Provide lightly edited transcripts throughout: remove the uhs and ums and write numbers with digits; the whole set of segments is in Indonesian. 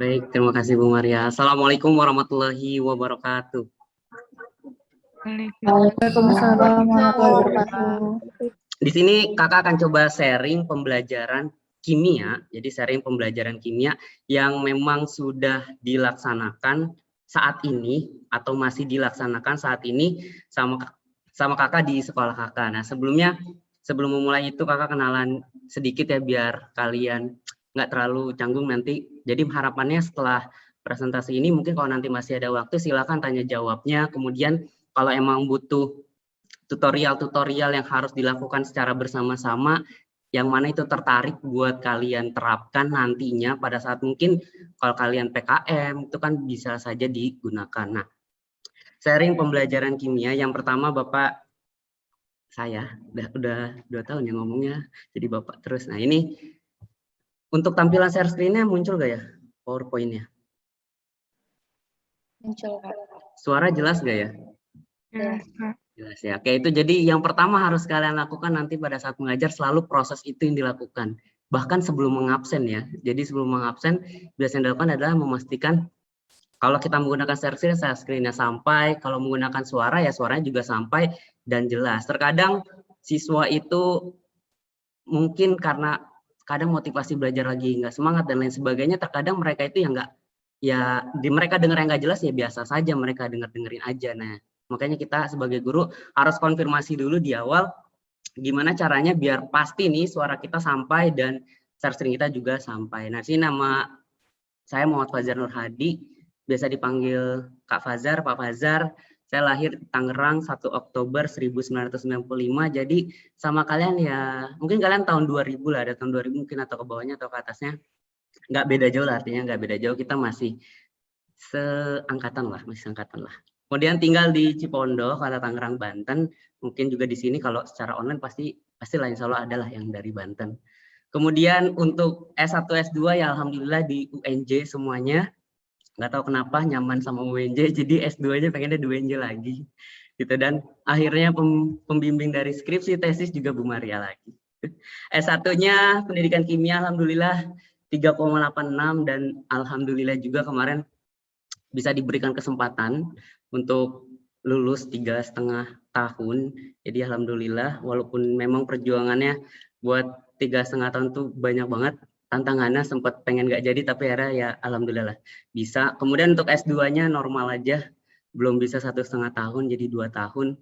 Baik, terima kasih Bu Maria. Assalamualaikum warahmatullahi wabarakatuh. Waalaikumsalam warahmatullahi wabarakatuh. Di sini kakak akan coba sharing pembelajaran kimia. Jadi sharing pembelajaran kimia yang memang sudah dilaksanakan saat ini atau masih dilaksanakan saat ini sama kakak di sekolah kakak. Nah, sebelum memulai itu kakak kenalan sedikit ya biar kalian nggak terlalu canggung nanti. Jadi harapannya setelah presentasi ini mungkin kalau nanti masih ada waktu silakan tanya jawabnya. Kemudian kalau emang butuh tutorial-tutorial yang harus dilakukan secara bersama-sama, yang mana itu tertarik buat kalian terapkan nantinya pada saat mungkin kalau kalian PKM itu kan bisa saja digunakan. Nah, sharing pembelajaran kimia yang pertama Bapak saya udah 2 tahun ya ngomongnya, jadi Bapak terus. Nah ini untuk tampilan share screen-nya muncul gak ya PowerPoint-nya? Muncul, Kak. Suara jelas gak ya? Jelas ya. Oke, itu jadi yang pertama harus kalian lakukan nanti pada saat mengajar selalu proses itu yang dilakukan. Bahkan sebelum mengabsen ya. Jadi sebelum mengabsen biasanya dilakukan adalah memastikan kalau kita menggunakan share screen-nya sampai, kalau menggunakan suara ya suaranya juga sampai dan jelas. Terkadang siswa itu mungkin karena kadang motivasi belajar lagi nggak semangat dan lain sebagainya, terkadang mereka itu yang nggak, ya mereka dengar yang nggak jelas ya biasa saja mereka dengerin aja. Nah, makanya kita sebagai guru harus konfirmasi dulu di awal gimana caranya biar pasti nih suara kita sampai dan share screen kita juga sampai. Nah, sini nama saya Muhammad Fazar Nur Hadi, biasa dipanggil Kak Fazar, Pak Fazar. Saya lahir di Tangerang 1 Oktober 1995. Jadi sama kalian ya, mungkin kalian tahun 2000 lah, ada tahun 2000 mungkin atau ke bawahnya atau ke atasnya. Nggak beda jauh lah, artinya nggak beda jauh, kita masih seangkatan lah, masih angkatan lah. Kemudian tinggal di Cipondo, Kota Tangerang, Banten. Mungkin juga di sini kalau secara online pasti lah insya Allah adalah yang dari Banten. Kemudian untuk S1, S2 ya alhamdulillah di UNJ semuanya. Nggak tahu kenapa nyaman sama UNJ, jadi S2-nya pengennya di UNJ lagi. Gitu, dan akhirnya pembimbing dari skripsi, tesis juga Bu Maria lagi. S1-nya pendidikan kimia alhamdulillah 3,86 dan alhamdulillah juga kemarin bisa diberikan kesempatan untuk lulus 3,5 tahun. Jadi alhamdulillah walaupun memang perjuangannya buat 3,5 tahun tuh banyak banget tantangannya, sempat pengen nggak jadi tapi akhirnya ya alhamdulillah bisa. Kemudian untuk S2-nya normal aja, belum bisa 1,5 tahun jadi 2 tahun.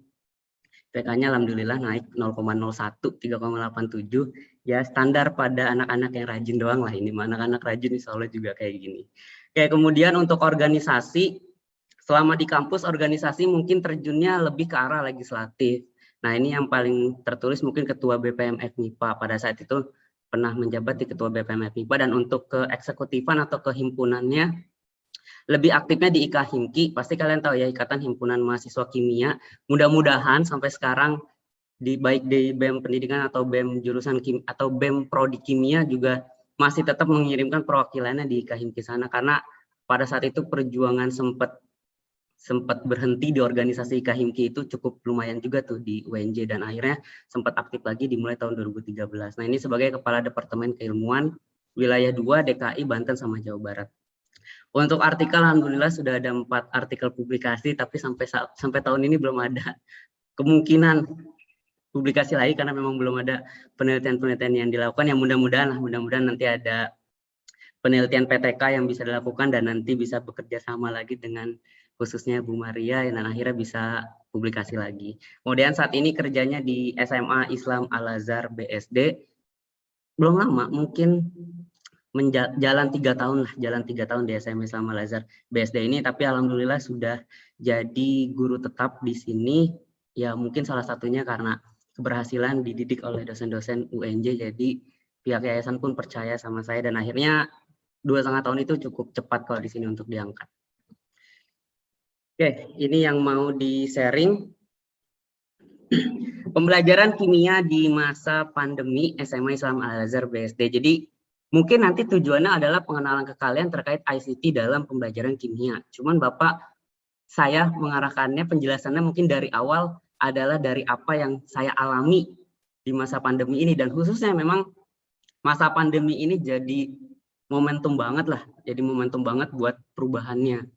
PK-nya alhamdulillah naik 0,01, 3,87. Ya standar pada anak-anak yang rajin doang lah ini. Anak-anak rajin insya Allah juga kayak gini. Oke, kemudian untuk organisasi, selama di kampus organisasi mungkin terjunnya lebih ke arah legislatif. Nah ini yang paling tertulis mungkin Ketua BPMF MIPA, pada saat itu pernah menjabat di Ketua BPMF MIPA, dan untuk ke eksekutifan atau kehimpunannya lebih aktifnya di IKHIMKI, pasti kalian tahu ya, Ikatan Himpunan Mahasiswa Kimia. Mudah-mudahan sampai sekarang baik di BEM Pendidikan atau BEM jurusan atau BEM Prodi Kimia juga masih tetap mengirimkan perwakilannya di IKHIMKI sana, karena pada saat itu perjuangan sempat berhenti di organisasi IKHIMKI itu cukup lumayan juga tuh di UNJ, dan akhirnya sempat aktif lagi dimulai tahun 2013. Nah ini sebagai Kepala Departemen Keilmuan Wilayah 2 DKI, Banten sama Jawa Barat. Untuk artikel alhamdulillah sudah ada 4 artikel publikasi, tapi sampai tahun ini belum ada kemungkinan publikasi lagi karena memang belum ada penelitian-penelitian yang dilakukan. Yang mudah-mudahan nanti ada penelitian PTK yang bisa dilakukan dan nanti bisa bekerja sama lagi dengan khususnya Bu Maria dan akhirnya bisa publikasi lagi. Kemudian saat ini kerjanya di SMA Islam Al-Azhar BSD. Belum lama, mungkin jalan 3 tahun lah, jalan 3 tahun di SMA Islam Al-Azhar BSD ini, tapi alhamdulillah sudah jadi guru tetap di sini. Ya mungkin salah satunya karena keberhasilan dididik oleh dosen-dosen UNJ, jadi pihak yayasan pun percaya sama saya dan akhirnya 2,5 tahun itu cukup cepat kalau di sini untuk diangkat. Oke, ini yang mau di-sharing. Pembelajaran kimia di masa pandemi SMA Islam Al-Azhar BSD. Jadi mungkin nanti tujuannya adalah pengenalan ke kalian terkait ICT dalam pembelajaran kimia. Cuman Bapak, saya mengarahkannya penjelasannya mungkin dari awal adalah dari apa yang saya alami di masa pandemi ini, dan khususnya memang masa pandemi ini jadi momentum banget lah, jadi momentum banget buat perubahannya.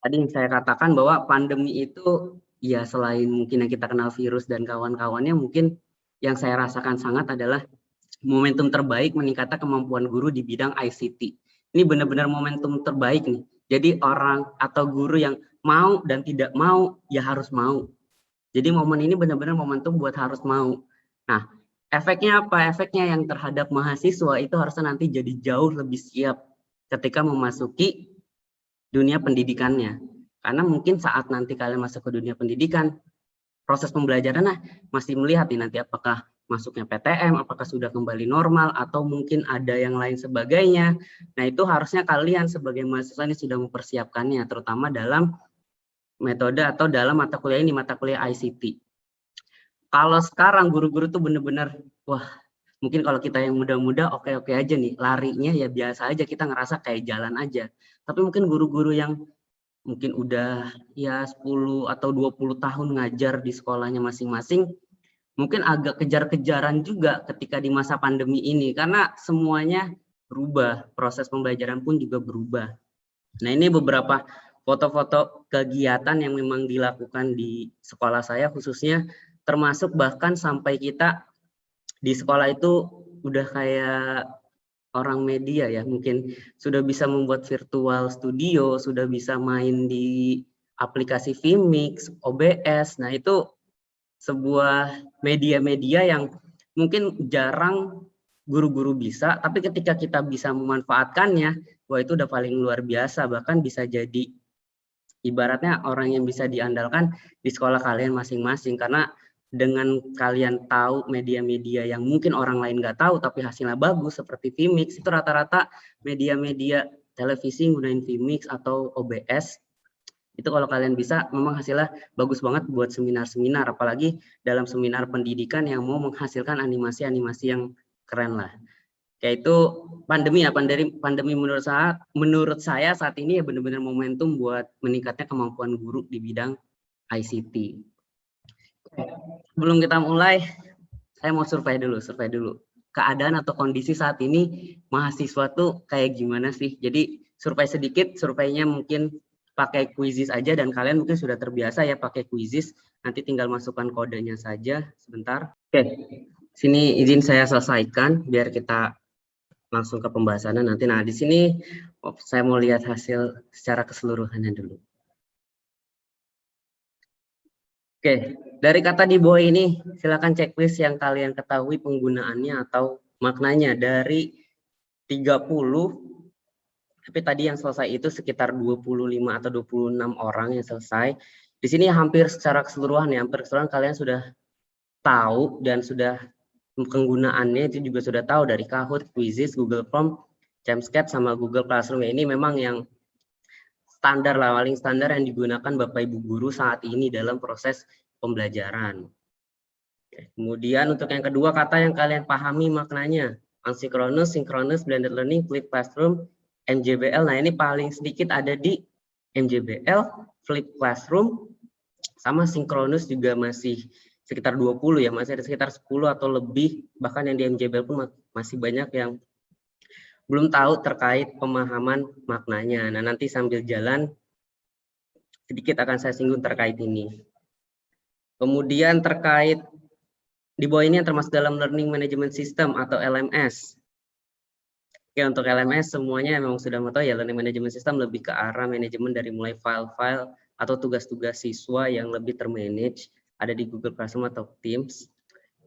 Tadi yang saya katakan bahwa pandemi itu ya selain mungkin yang kita kenal virus dan kawan-kawannya, mungkin yang saya rasakan sangat adalah momentum terbaik meningkatkan kemampuan guru di bidang ICT. Ini benar-benar momentum terbaik nih. Jadi orang atau guru yang mau dan tidak mau, ya harus mau. Jadi momen ini benar-benar momentum buat harus mau. Nah, efeknya apa? Efeknya yang terhadap mahasiswa itu harusnya nanti jadi jauh lebih siap ketika memasuki dunia pendidikannya. Karena mungkin saat nanti kalian masuk ke dunia pendidikan, proses pembelajaran masih melihat nih nanti apakah masuknya PTM, apakah sudah kembali normal, atau mungkin ada yang lain sebagainya. Nah, itu harusnya kalian sebagai mahasiswa ini sudah mempersiapkannya, terutama dalam metode atau dalam mata kuliah ini, mata kuliah ICT. Kalau sekarang guru-guru tuh bener-bener, wah, mungkin kalau kita yang muda-muda oke-oke aja nih, larinya ya biasa aja, kita ngerasa kayak jalan aja. Tapi mungkin guru-guru yang mungkin udah ya 10 atau 20 tahun ngajar di sekolahnya masing-masing, mungkin agak kejar-kejaran juga ketika di masa pandemi ini, karena semuanya berubah, proses pembelajaran pun juga berubah. Nah, ini beberapa foto-foto kegiatan yang memang dilakukan di sekolah saya khususnya, termasuk bahkan sampai kita di sekolah itu udah kayak orang media ya, mungkin sudah bisa membuat virtual studio, sudah bisa main di aplikasi Vmix, OBS. Nah, itu sebuah media-media yang mungkin jarang guru-guru bisa, tapi ketika kita bisa memanfaatkannya, wah itu udah paling luar biasa, bahkan bisa jadi ibaratnya orang yang bisa diandalkan di sekolah kalian masing-masing, karena dengan kalian tahu media-media yang mungkin orang lain nggak tahu tapi hasilnya bagus seperti Vmix, itu rata-rata media-media televisi gunain Vmix atau OBS, itu kalau kalian bisa memang hasilnya bagus banget buat seminar-seminar, apalagi dalam seminar pendidikan yang mau menghasilkan animasi-animasi yang keren lah. Yaitu pandemi ya, pandemi menurut saya saat ini ya benar-benar momentum buat meningkatnya kemampuan guru di bidang ICT. Sebelum kita mulai, saya mau survei dulu. Keadaan atau kondisi saat ini mahasiswa tuh kayak gimana sih? Jadi survei sedikit, surveinya mungkin pakai quizzes aja dan kalian mungkin sudah terbiasa ya pakai quizzes. Nanti tinggal masukkan kodenya saja sebentar. Oke, sini izin saya selesaikan biar kita langsung ke pembahasannya nanti. Nah, di sini saya mau lihat hasil secara keseluruhannya dulu. Oke, dari kata di bawah ini, silakan checklist yang kalian ketahui penggunaannya atau maknanya. Dari 30, tapi tadi yang selesai itu sekitar 25 atau 26 orang yang selesai. Di sini hampir secara keseluruhan ya, hampir keseluruhan kalian sudah tahu dan sudah penggunaannya itu juga sudah tahu dari Kahoot, Quizzes, Google Form, Jamscape, sama Google Classroom. Ini memang yang standar lah, paling standar yang digunakan Bapak Ibu Guru saat ini dalam proses pembelajaran. Kemudian untuk yang kedua, kata yang kalian pahami maknanya. Asynchronous, synchronous, blended learning, flipped classroom, MJBL. Nah, ini paling sedikit ada di MJBL, flipped classroom, sama synchronous juga masih sekitar 20 ya, masih ada sekitar 10 atau lebih, bahkan yang di MJBL pun masih banyak yang belum tahu terkait pemahaman maknanya. Nah, nanti sambil jalan sedikit akan saya singgung terkait ini. Kemudian terkait di bawah ini yang termasuk dalam Learning Management System atau LMS. Oke, untuk LMS semuanya memang sudah mau tahu ya, Learning Management System lebih ke arah manajemen dari mulai file-file atau tugas-tugas siswa yang lebih termanage, ada di Google Classroom atau Teams.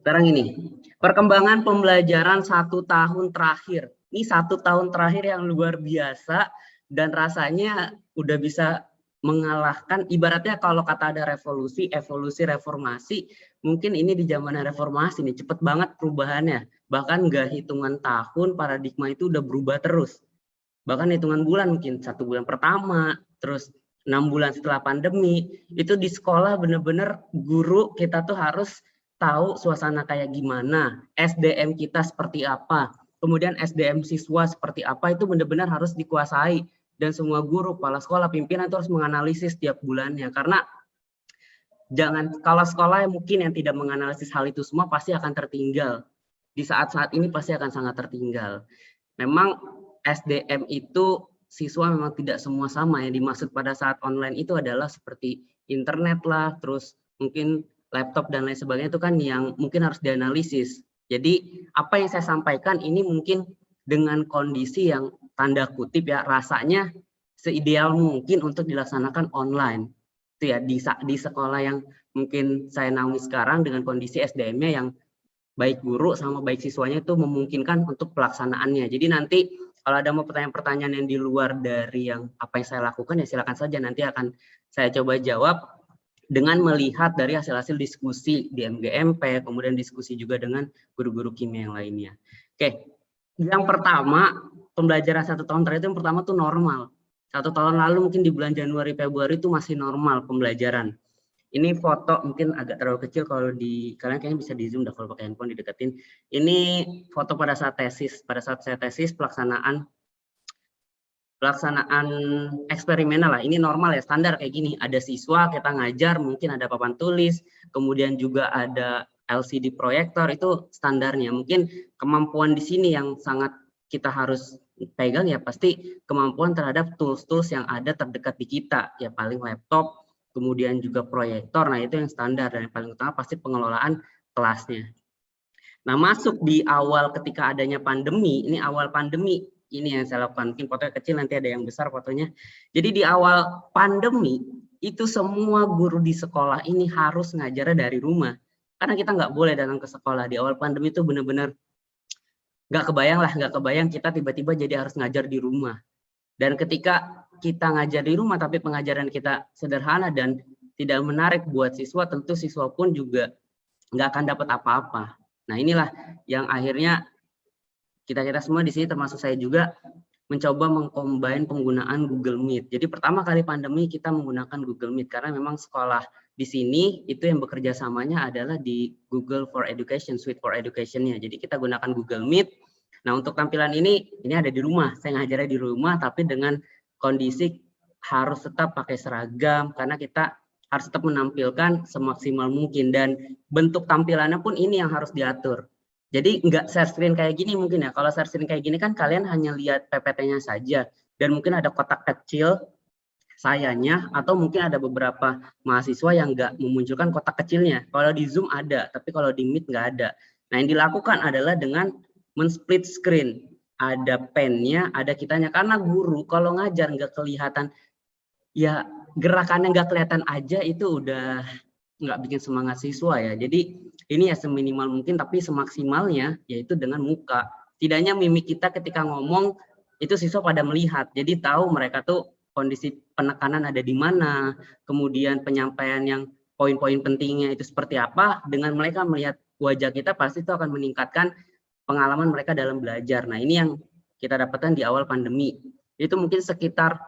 Sekarang ini, perkembangan pembelajaran 1 tahun terakhir. Ini 1 tahun terakhir yang luar biasa dan rasanya udah bisa mengalahkan, ibaratnya kalau kata ada revolusi, evolusi, reformasi, mungkin ini di zaman reformasi nih, cepet banget perubahannya. Bahkan nggak hitungan tahun, paradigma itu udah berubah terus. Bahkan hitungan bulan, mungkin 1 bulan pertama, terus 6 bulan setelah pandemi, itu di sekolah bener-bener guru kita tuh harus tahu suasana kayak gimana, SDM kita seperti apa, kemudian SDM siswa seperti apa, itu benar-benar harus dikuasai. Dan semua guru, kepala sekolah, pimpinan itu harus menganalisis tiap bulannya. Karena kalau sekolah mungkin yang tidak menganalisis hal itu semua pasti akan tertinggal. Di saat-saat ini pasti akan sangat tertinggal. memang SDM itu siswa memang tidak semua sama. Yang dimaksud pada saat online itu adalah seperti internet lah, terus mungkin laptop dan lain sebagainya itu kan yang mungkin harus dianalisis. Jadi apa yang saya sampaikan ini mungkin dengan kondisi yang tanda kutip ya rasanya seideal mungkin untuk dilaksanakan online. Itu ya di sekolah yang mungkin saya naungi sekarang dengan kondisi SDM-nya yang baik guru sama baik siswanya itu memungkinkan untuk pelaksanaannya. Jadi nanti kalau ada mau pertanyaan-pertanyaan yang di luar dari yang apa yang saya lakukan ya silakan saja, nanti akan saya coba jawab dengan melihat dari hasil-hasil diskusi di MGMP, kemudian diskusi juga dengan guru-guru kimia yang lainnya. Oke, yang pertama pembelajaran 1 tahun terakhir itu yang pertama tuh normal. 1 tahun lalu mungkin di bulan Januari Februari itu masih normal pembelajaran. Ini foto mungkin agak terlalu kecil, kalau di kalian kayaknya bisa di zoom dah kalau pakai handphone dideketin. Ini foto pada saat tesis, saya tesis pelaksanaan eksperimenal lah. Ini normal ya, standar kayak gini. Ada siswa kita ngajar, mungkin ada papan tulis, kemudian juga ada LCD proyektor, itu standarnya. Mungkin kemampuan di sini yang sangat kita harus pegang ya pasti kemampuan terhadap tools-tools yang ada terdekat di kita, ya paling laptop, kemudian juga proyektor. Nah itu yang standar, dan yang paling utama pasti pengelolaan kelasnya. Nah masuk di awal ketika adanya pandemi, ini awal pandemi ini yang saya lakukan. Mungkin fotonya kecil, nanti ada yang besar fotonya. Jadi di awal pandemi itu semua guru di sekolah ini harus ngajarnya dari rumah, karena kita nggak boleh datang ke sekolah. Di awal pandemi itu benar-benar nggak kebayang kita tiba-tiba jadi harus ngajar di rumah. Dan ketika kita ngajar di rumah tapi pengajaran kita sederhana dan tidak menarik buat siswa, tentu siswa pun juga nggak akan dapat apa-apa. Nah inilah yang akhirnya kita semua di sini termasuk saya juga mencoba mengcombine penggunaan Google Meet. Jadi pertama kali pandemi kita menggunakan Google Meet karena memang sekolah di sini itu yang bekerja samanya adalah di Google for Education, Suite for Education-nya. Jadi kita gunakan Google Meet. Nah untuk tampilan ini ada di rumah, saya ngajarnya di rumah tapi dengan kondisi harus tetap pakai seragam karena kita harus tetap menampilkan semaksimal mungkin, dan bentuk tampilannya pun ini yang harus diatur. Jadi nggak share screen kayak gini mungkin ya. Kalau share screen kayak gini kan kalian hanya lihat PPT-nya saja dan mungkin ada kotak kecil sayanya, atau mungkin ada beberapa mahasiswa yang nggak memunculkan kotak kecilnya. Kalau di Zoom ada, tapi kalau di Meet nggak ada. Nah yang dilakukan adalah dengan men-split screen. Ada pennya, ada kitanya. Karena guru kalau ngajar nggak kelihatan, ya gerakannya nggak kelihatan aja itu udah nggak bikin semangat siswa ya. Jadi ini ya seminimal mungkin tapi semaksimalnya yaitu dengan muka. Tidaknya mimik kita ketika ngomong itu siswa pada melihat. Jadi tahu mereka tuh kondisi penekanan ada di mana, kemudian penyampaian yang poin-poin pentingnya itu seperti apa. Dengan mereka melihat wajah kita pasti itu akan meningkatkan pengalaman mereka dalam belajar. Nah ini yang kita dapatkan di awal pandemi. Itu mungkin sekitar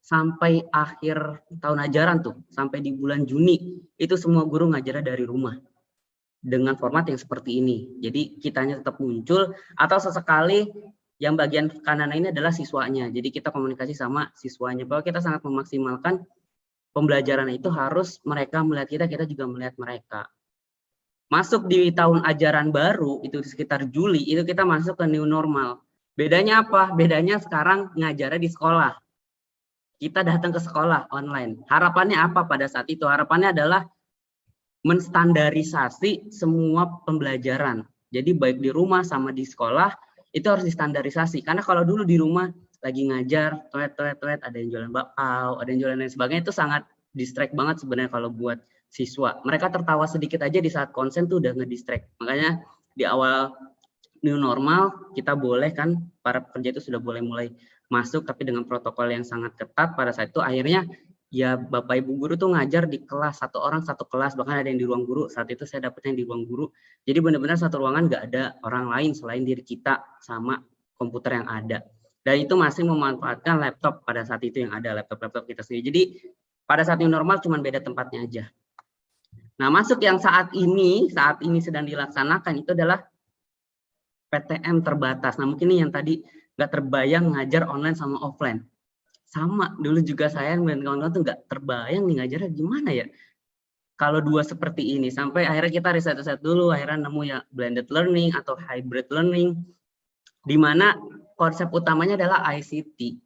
sampai akhir tahun ajaran tuh, sampai di bulan Juni, itu semua guru ngajarnya dari rumah dengan format yang seperti ini. Jadi kitanya tetap muncul, atau sesekali yang bagian kanan ini adalah siswanya. Jadi kita komunikasi sama siswanya, bahwa kita sangat memaksimalkan pembelajaran itu harus mereka melihat kita, kita juga melihat mereka. Masuk di tahun ajaran baru, itu sekitar Juli, itu kita masuk ke new normal. Bedanya apa? Bedanya sekarang ngajarnya di sekolah. Kita datang ke sekolah online. Harapannya apa pada saat itu? Harapannya adalah menstandarisasi semua pembelajaran. Jadi baik di rumah sama di sekolah itu harus distandarisasi. Karena kalau dulu di rumah lagi ngajar, toilet, ada yang jualan bakpao, ada yang jualan lain sebagainya, itu sangat distract banget sebenarnya kalau buat siswa. Mereka tertawa sedikit aja di saat konsen tuh udah ngedistract. Makanya di awal new normal kita boleh kan, para pekerja itu sudah boleh mulai masuk tapi dengan protokol yang sangat ketat. Pada saat itu akhirnya ya Bapak Ibu guru tuh ngajar di kelas, satu orang satu kelas, bahkan ada yang di ruang guru. Saat itu saya dapetnya di ruang guru. Jadi benar-benar satu ruangan nggak ada orang lain selain diri kita sama komputer yang ada. Dan itu masih memanfaatkan laptop pada saat itu yang ada, laptop kita sendiri. Jadi pada saat new normal cuma beda tempatnya aja. Nah masuk yang saat ini sedang dilaksanakan itu adalah PTM terbatas. Nah mungkin ini yang tadi nggak terbayang ngajar online sama offline. Sama, dulu juga saya dan kawan-kawan tuh nggak terbayang nih ngajarnya gimana ya. Kalau dua seperti ini, sampai akhirnya kita riset dulu, akhirnya nemu ya blended learning atau hybrid learning, di mana konsep utamanya adalah ICT.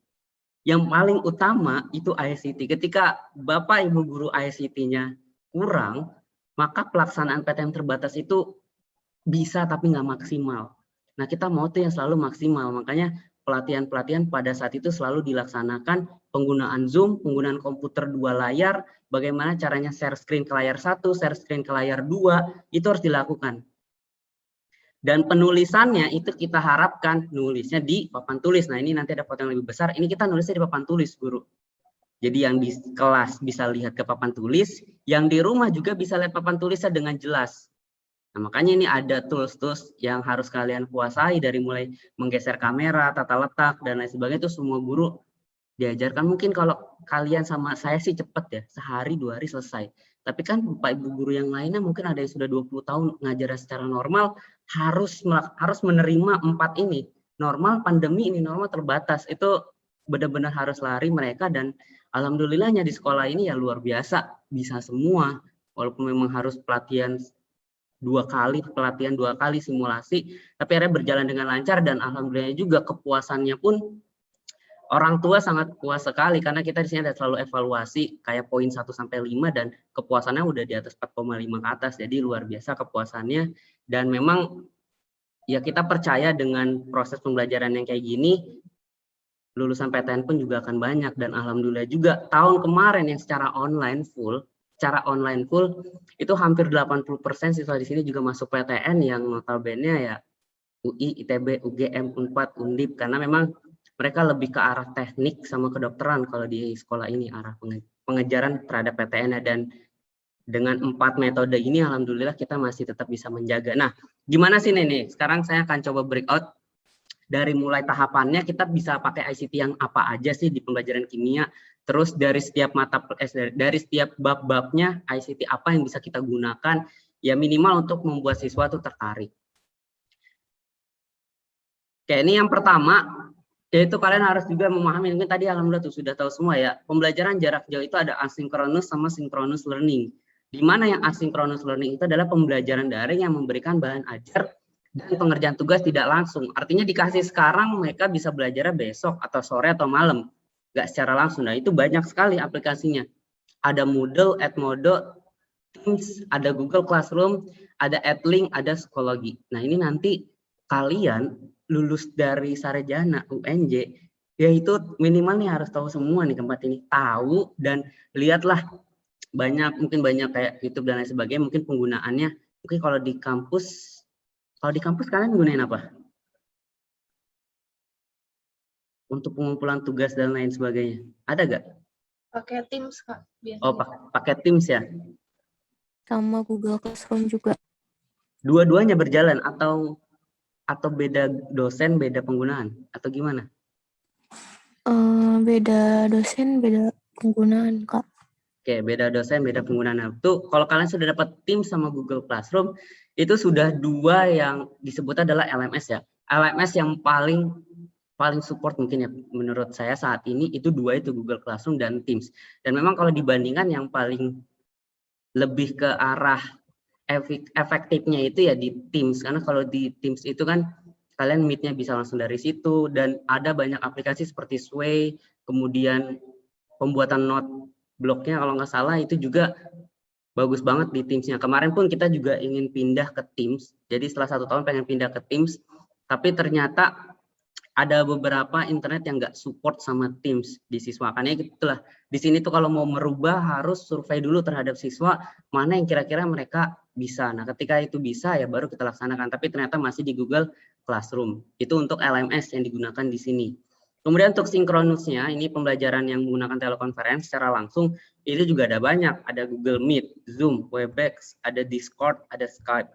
Yang paling utama itu ICT. Ketika Bapak Ibu guru ICT-nya kurang, maka pelaksanaan PTM terbatas itu bisa tapi nggak maksimal. Nah, kita mau tuh yang selalu maksimal. Makanya pelatihan-pelatihan pada saat itu selalu dilaksanakan penggunaan Zoom, penggunaan komputer 2 layar, bagaimana caranya share screen ke layar 1, share screen ke layar 2, itu harus dilakukan. Dan penulisannya itu kita harapkan nulisnya di papan tulis. Nah, ini nanti ada foto yang lebih besar. Ini kita nulisnya di papan tulis, guru. Jadi yang di kelas bisa lihat ke papan tulis, yang di rumah juga bisa lihat papan tulisnya dengan jelas. Nah, makanya ini ada tools-tools yang harus kalian kuasai, dari mulai menggeser kamera, tata letak, dan lain sebagainya. Itu semua guru diajarkan. Mungkin kalau kalian sama saya sih cepet ya, sehari 2 hari selesai. Tapi kan Bapak Ibu guru yang lainnya mungkin ada yang sudah 20 tahun ngajar secara normal, harus menerima 4 ini. Normal, pandemi, ini normal, terbatas. Itu benar-benar harus lari mereka, dan alhamdulillahnya di sekolah ini ya luar biasa, bisa semua. Walaupun memang harus pelatihan 2 kali simulasi, tapi akhirnya berjalan dengan lancar, dan alhamdulillah juga kepuasannya pun orang tua sangat puas sekali, karena kita di sini ada selalu evaluasi kayak poin 1 sampai 5, dan kepuasannya udah di atas 4,5 ke atas. Jadi luar biasa kepuasannya, dan memang ya kita percaya dengan proses pembelajaran yang kayak gini, lulusan PTN pun juga akan banyak. Dan alhamdulillah juga tahun kemarin yang secara online full itu hampir 80% siswa di sini juga masuk PTN, yang notabene ya UI, ITB, UGM, Unpad, Undip, karena memang mereka lebih ke arah teknik sama kedokteran kalau di sekolah ini, arah pengejaran terhadap PTN. Dan dengan 4 metode ini alhamdulillah kita masih tetap bisa menjaga. Nah, gimana sih nih? Sekarang saya akan coba breakout dari mulai tahapannya, kita bisa pakai ICT yang apa aja sih di pembelajaran kimia. Terus dari setiap dari setiap bab-babnya ICT apa yang bisa kita gunakan, ya minimal untuk membuat siswa tuh tertarik. Oke, ini yang pertama, yaitu kalian harus juga memahami, mungkin tadi alhamdulillah tuh sudah tahu semua ya, pembelajaran jarak jauh itu ada asynchronous sama synchronous learning. Di mana yang asynchronous learning itu adalah pembelajaran daring yang memberikan bahan ajar dan pengerjaan tugas tidak langsung. Artinya dikasih sekarang, mereka bisa belajarnya besok atau sore atau malam, nggak secara langsung. Nah, itu banyak sekali aplikasinya. Ada Moodle, Edmodo, Teams, ada Google Classroom, ada Edlink, ada Psikologi. Nah, ini nanti kalian lulus dari Sarjana UNJ, ya itu minimal nih harus tahu semua nih tempat ini, tahu, dan lihatlah mungkin banyak kayak YouTube dan lain sebagainya, mungkin penggunaannya, mungkin kalau di kampus kalian gunain apa? Untuk pengumpulan tugas dan lain sebagainya, ada gak? Pakai Teams, Kak. Biasanya. Oh, pakai Teams ya? Sama Google Classroom juga. Dua-duanya berjalan atau beda dosen, beda penggunaan, atau gimana? Beda dosen, beda penggunaan, Kak. Oke, beda dosen, beda penggunaan. Tuh, kalau kalian sudah dapat Teams sama Google Classroom, itu sudah 2 yang disebut adalah LMS ya. LMS yang paling support mungkin ya menurut saya saat ini, itu 2 itu, Google Classroom dan Teams. Dan memang kalau dibandingkan yang paling lebih ke arah efektifnya itu ya di Teams, karena kalau di Teams itu kan kalian meet-nya bisa langsung dari situ, dan ada banyak aplikasi seperti Sway, kemudian pembuatan note blognya kalau nggak salah itu juga bagus banget di Teams-nya. Kemarin pun kita juga ingin pindah ke Teams, jadi setelah 1 tahun pengen pindah ke Teams, tapi ternyata ada beberapa internet yang nggak support sama Teams di siswa. Karena itulah, di sini tuh kalau mau merubah harus survei dulu terhadap siswa, mana yang kira-kira mereka bisa. Nah, ketika itu bisa ya baru kita laksanakan. Tapi ternyata masih di Google Classroom. Itu untuk LMS yang digunakan di sini. Kemudian untuk sinkronusnya, ini pembelajaran yang menggunakan telekonferensi secara langsung, itu juga ada banyak. Ada Google Meet, Zoom, Webex, ada Discord, ada Skype.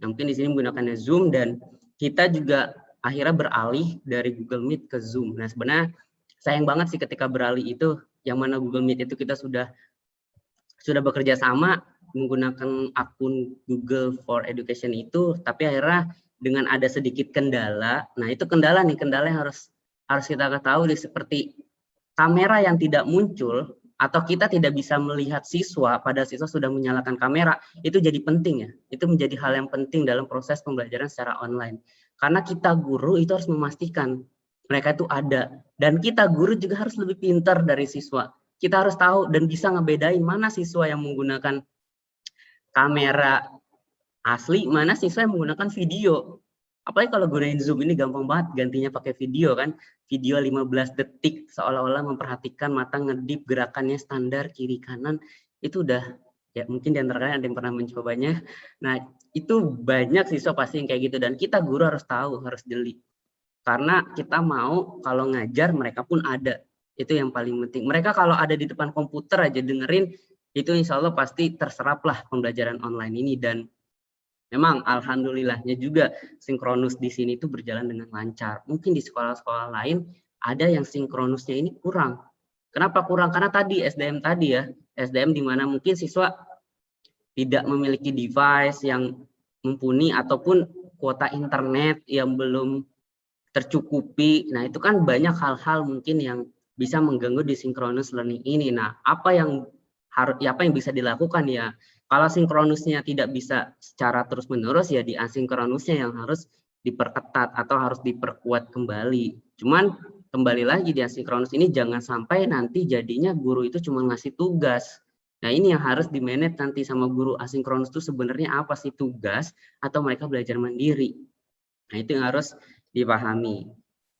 Nah, mungkin di sini menggunakannya Zoom, dan kita juga akhirnya beralih dari Google Meet ke Zoom. Nah, sebenarnya sayang banget sih ketika beralih itu, yang mana Google Meet itu kita sudah bekerja sama menggunakan akun Google for Education itu, tapi akhirnya dengan ada sedikit kendala. Nah, itu kendala yang harus kita ketahui, seperti kamera yang tidak muncul atau kita tidak bisa melihat siswa pada siswa sudah menyalakan kamera, itu jadi penting ya. Itu menjadi hal yang penting dalam proses pembelajaran secara online. Karena kita guru itu harus memastikan mereka itu ada. Dan kita guru juga harus lebih pintar dari siswa. Kita harus tahu dan bisa ngebedain mana siswa yang menggunakan kamera asli, mana siswa yang menggunakan video. Apalagi kalau gunain Zoom ini gampang banget gantinya pakai video kan. Video 15 detik seolah-olah memperhatikan mata ngedip gerakannya standar kiri kanan. Itu udah ya mungkin di antara kalian ada yang pernah mencobanya. Nah, itu banyak siswa pasti yang kayak gitu dan kita guru harus tahu, harus jeli. Karena kita mau kalau ngajar mereka pun ada. Itu yang paling penting. Mereka kalau ada di depan komputer aja dengerin, itu insya Allah pasti terseraplah pembelajaran online ini. Dan memang alhamdulillahnya juga sinkronus di sini itu berjalan dengan lancar. Mungkin di sekolah-sekolah lain ada yang sinkronusnya ini kurang. Kenapa kurang? Karena tadi SDM tadi ya, SDM di mana mungkin siswa tidak memiliki device yang mumpuni ataupun kuota internet yang belum tercukupi. Nah, itu kan banyak hal-hal mungkin yang bisa mengganggu di synchronous learning ini. Nah, apa yang bisa dilakukan ya? Kalau sinkronusnya tidak bisa secara terus-menerus ya di asinkronusnya yang harus diperketat atau harus diperkuat kembali. Cuman kembali lagi di asinkronus ini jangan sampai nanti jadinya guru itu cuma ngasih tugas. Nah, ini yang harus di-manage nanti sama guru asinkronus itu sebenarnya apa sih tugas atau mereka belajar mandiri. Nah, itu yang harus dipahami.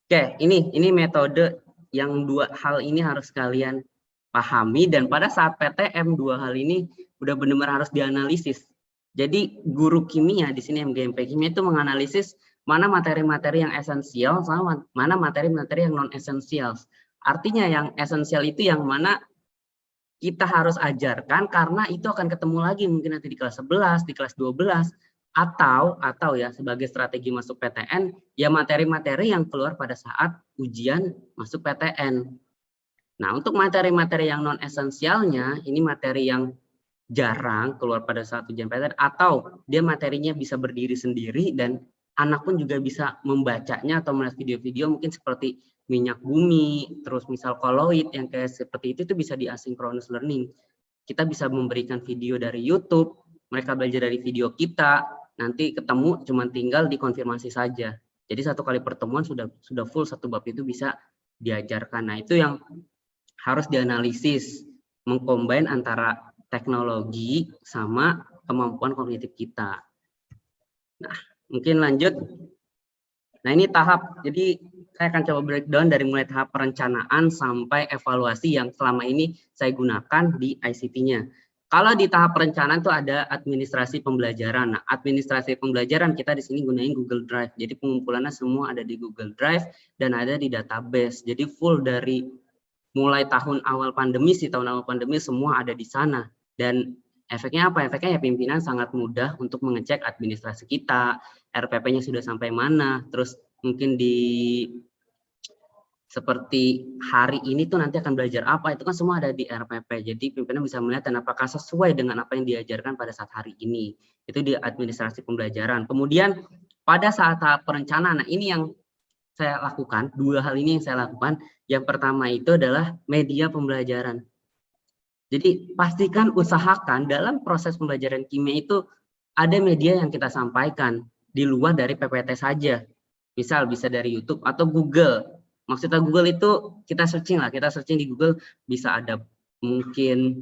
Oke, ini metode yang dua hal ini harus kalian pahami dan pada saat PTM dua hal ini udah benar-benar harus dianalisis. Jadi guru kimia di sini MGMP kimia itu menganalisis mana materi-materi yang esensial sama mana materi-materi yang non esensial. Artinya yang esensial itu yang mana kita harus ajarkan karena itu akan ketemu lagi mungkin nanti di kelas 11, di kelas 12 atau ya sebagai strategi masuk PTN ya materi-materi yang keluar pada saat ujian masuk PTN. Nah, untuk materi-materi yang non esensialnya ini materi yang jarang keluar pada saat ujian PTN atau dia materinya bisa berdiri sendiri dan anak pun juga bisa membacanya atau melihat video-video mungkin seperti minyak bumi, terus misal koloid yang kayak seperti itu bisa di asynchronous learning. Kita bisa memberikan video dari YouTube, mereka belajar dari video kita, nanti ketemu cuma tinggal dikonfirmasi saja. Jadi satu kali pertemuan sudah full satu bab itu bisa diajarkan. Nah, itu yang harus dianalisis, mengcombine antara teknologi sama kemampuan kognitif kita. Nah, mungkin lanjut. Nah, ini tahap. Jadi saya akan coba breakdown dari mulai tahap perencanaan sampai evaluasi yang selama ini saya gunakan di ICT-nya. Kalau di tahap perencanaan itu ada administrasi pembelajaran. Nah, administrasi pembelajaran kita di sini gunain Google Drive. Jadi pengumpulannya semua ada di Google Drive dan ada di database. Jadi full dari mulai tahun awal pandemi semua ada di sana. Dan efeknya apa? Efeknya ya pimpinan sangat mudah untuk mengecek administrasi kita, RPP-nya sudah sampai mana, terus mungkin seperti hari ini tuh nanti akan belajar apa, itu kan semua ada di RPP. Jadi pimpinan bisa melihat dan apakah sesuai dengan apa yang diajarkan pada saat hari ini. Itu di administrasi pembelajaran. Kemudian pada saat tahap perencanaan, nah ini yang saya lakukan, dua hal ini yang saya lakukan. Yang pertama itu adalah media pembelajaran. Jadi pastikan, usahakan dalam proses pembelajaran kimia itu ada media yang kita sampaikan di luar dari PPT saja. Misal bisa dari YouTube atau Google. Maksudnya Google itu kita searching di Google bisa ada mungkin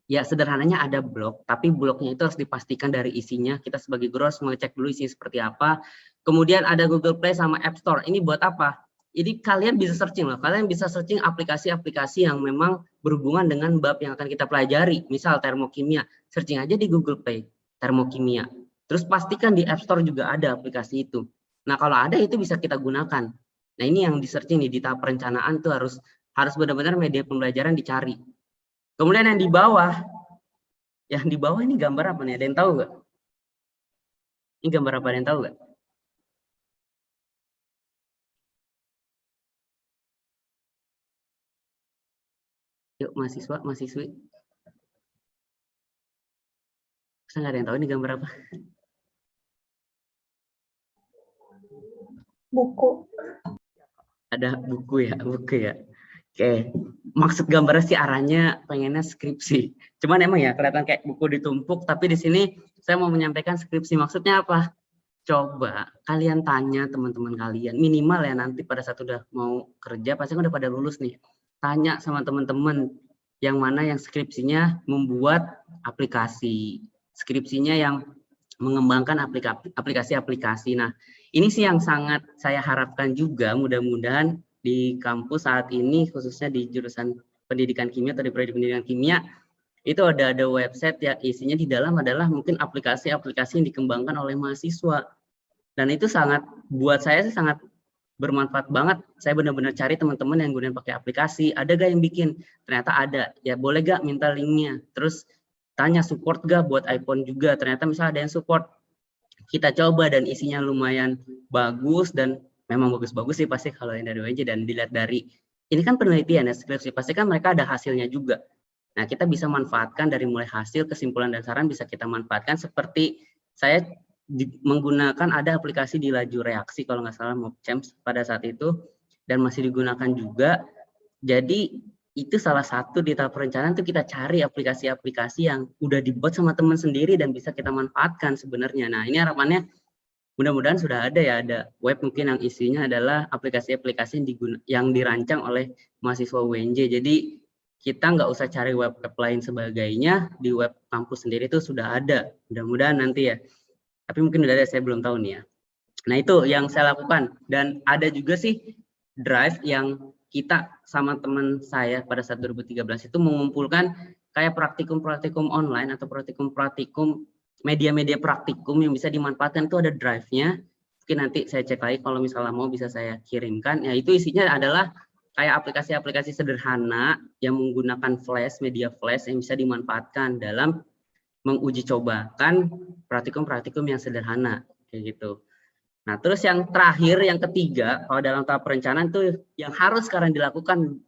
ya sederhananya ada blog, tapi blognya itu harus dipastikan dari isinya. Kita sebagai guru harus mengecek dulu isinya seperti apa. Kemudian ada Google Play sama App Store. Ini buat apa? Jadi kalian bisa searching loh. Kalian bisa searching aplikasi-aplikasi yang memang berhubungan dengan bab yang akan kita pelajari. Misal termokimia, searching aja di Google Play termokimia. Terus pastikan di App Store juga ada aplikasi itu. Nah, kalau ada itu bisa kita gunakan. Nah, ini yang di searching nih di tahap perencanaan tuh harus benar-benar media pembelajaran dicari. Kemudian yang di bawah ini gambar apa nih? Ada yang tahu nggak? Ini gambar apa? Ada yang tahu nggak? Yuk mahasiswa, mahasiswi. Saya nggak ada yang tahu ini gambar apa? Buku. Ada buku ya. Oke, maksud gambarnya sih arahnya pengennya skripsi. Cuman emang ya kelihatan kayak buku ditumpuk, tapi di sini saya mau menyampaikan skripsi. Maksudnya apa? coba kalian tanya teman-teman kalian, minimal ya nanti pada saat udah mau kerja, pasti kan udah pada lulus nih. Tanya sama teman-teman yang mana yang skripsinya membuat aplikasi, skripsinya yang mengembangkan aplikasi-aplikasi. Nah, ini sih yang sangat saya harapkan juga, mudah-mudahan di kampus saat ini, khususnya di jurusan pendidikan kimia atau di prodi pendidikan kimia, itu ada website ya, isinya di dalam adalah mungkin aplikasi-aplikasi yang dikembangkan oleh mahasiswa. Dan itu sangat, buat saya sih sangat bermanfaat banget. Saya benar-benar cari teman-teman yang gunain pakai aplikasi, ada gak yang bikin? Ternyata ada, ya boleh gak minta linknya? Terus tanya support gak buat iPhone juga? Ternyata misalnya ada yang support. Kita coba dan isinya lumayan bagus dan memang bagus-bagus sih pasti kalau yang dari UNJ, dan dilihat dari, ini kan penelitian ya, skripsi, pasti kan mereka ada hasilnya juga. Nah, kita bisa manfaatkan dari mulai hasil, kesimpulan, dan saran bisa kita manfaatkan seperti saya menggunakan ada aplikasi di laju reaksi kalau nggak salah Mobchamps pada saat itu, dan masih digunakan juga. Jadi itu salah satu di tahap perencanaan itu kita cari aplikasi-aplikasi yang udah dibuat sama teman sendiri dan bisa kita manfaatkan sebenarnya. Nah, ini harapannya mudah-mudahan sudah ada ya, ada web mungkin yang isinya adalah aplikasi-aplikasi yang dirancang oleh mahasiswa UNJ. Jadi kita nggak usah cari web lain sebagainya, di web kampus sendiri itu sudah ada. Mudah-mudahan nanti ya. Tapi mungkin udah ada, saya belum tahu nih ya. Nah, itu yang saya lakukan. Dan ada juga sih drive yang kita sama teman saya pada saat 2013 itu mengumpulkan kayak praktikum-praktikum online atau praktikum-praktikum media-media praktikum yang bisa dimanfaatkan, itu ada drive-nya. Mungkin nanti saya cek lagi kalau misalnya mau bisa saya kirimkan. Ya, itu isinya adalah kayak aplikasi-aplikasi sederhana yang menggunakan flash, media flash yang bisa dimanfaatkan dalam menguji cobakan praktikum-praktikum yang sederhana kayak gitu. Nah, terus yang terakhir, yang ketiga, kalau dalam tahap perencanaan tuh yang harus sekarang dilakukan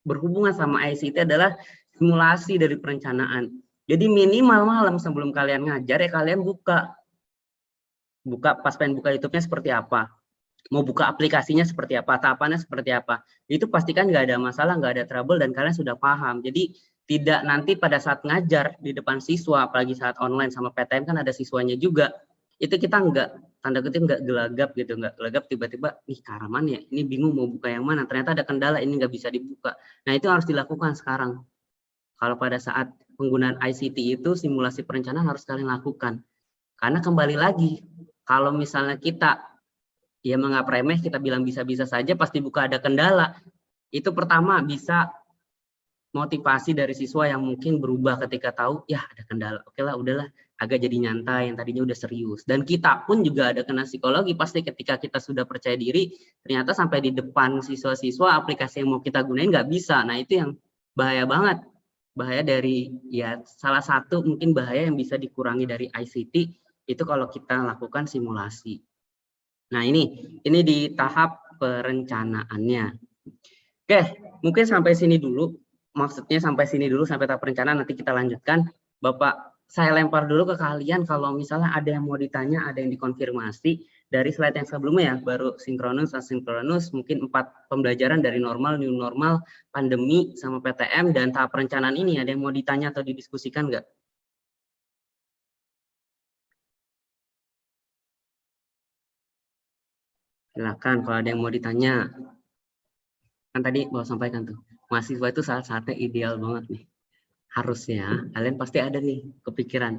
berhubungan sama ICT adalah simulasi dari perencanaan. Jadi minimal malam sebelum kalian ngajar ya kalian buka pas pengen buka YouTube-nya seperti apa, mau buka aplikasinya seperti apa, tahapannya seperti apa. Itu pastikan nggak ada masalah, nggak ada trouble, dan kalian sudah paham. Jadi tidak nanti pada saat ngajar di depan siswa, apalagi saat online sama PTM kan ada siswanya juga, itu kita nggak, tanda kutip nggak gelagap gitu, nggak gelagap tiba-tiba, nih karaman ya, ini bingung mau buka yang mana, ternyata ada kendala, ini nggak bisa dibuka. Nah, itu harus dilakukan sekarang. Kalau pada saat penggunaan ICT itu, simulasi perencanaan harus kalian lakukan. Karena kembali lagi, kalau misalnya kita ya menganggap remeh, kita bilang bisa-bisa saja, pasti buka ada kendala. Itu pertama bisa motivasi dari siswa yang mungkin berubah ketika tahu ya ada kendala. Oke lah, udahlah, agak jadi nyantai, yang tadinya udah serius. Dan kita pun juga ada kena psikologi pasti ketika kita sudah percaya diri, ternyata sampai di depan siswa-siswa aplikasi yang mau kita gunain nggak bisa. Nah, itu yang bahaya banget. Bahaya dari, ya salah satu mungkin bahaya yang bisa dikurangi dari ICT itu kalau kita lakukan simulasi. Nah, ini di tahap perencanaannya. Oke, mungkin sampai sini dulu. Maksudnya sampai sini dulu, sampai tahap perencanaan, nanti kita lanjutkan. Bapak, saya lempar dulu ke kalian kalau misalnya ada yang mau ditanya, ada yang dikonfirmasi dari slide yang sebelumnya ya, baru sinkronus, asinkronus, mungkin 4 pembelajaran dari normal, new normal, pandemi, sama PTM, dan tahap perencanaan ini, ada yang mau ditanya atau didiskusikan nggak? Silakan kalau ada yang mau ditanya. Kan tadi mau sampaikan tuh, mahasiswa itu saat-saatnya ideal banget nih. Harusnya kalian pasti ada nih kepikiran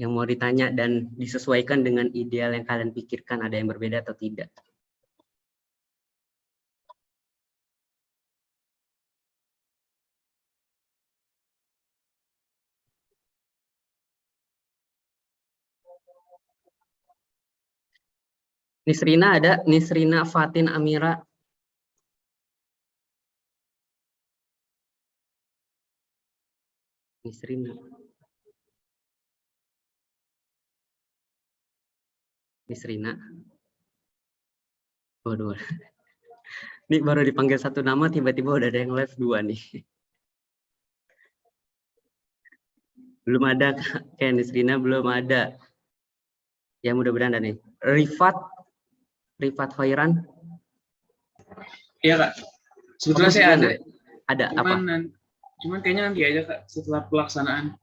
yang mau ditanya dan disesuaikan dengan ideal yang kalian pikirkan, ada yang berbeda atau tidak. Nisrina ada, Nisrina Fatin Amira. Nisrina. Nisrina. Waduh. Ini baru dipanggil satu nama, tiba-tiba udah ada yang live 2 nih. Belum ada, kayak Nisrina belum ada. Ya mudah-mudahan ada nih. Rifat Hoiran. Iya Kak, sebetulnya saya ada. Ada apa? Cuman kayaknya nanti aja Kak, setelah pelaksanaan.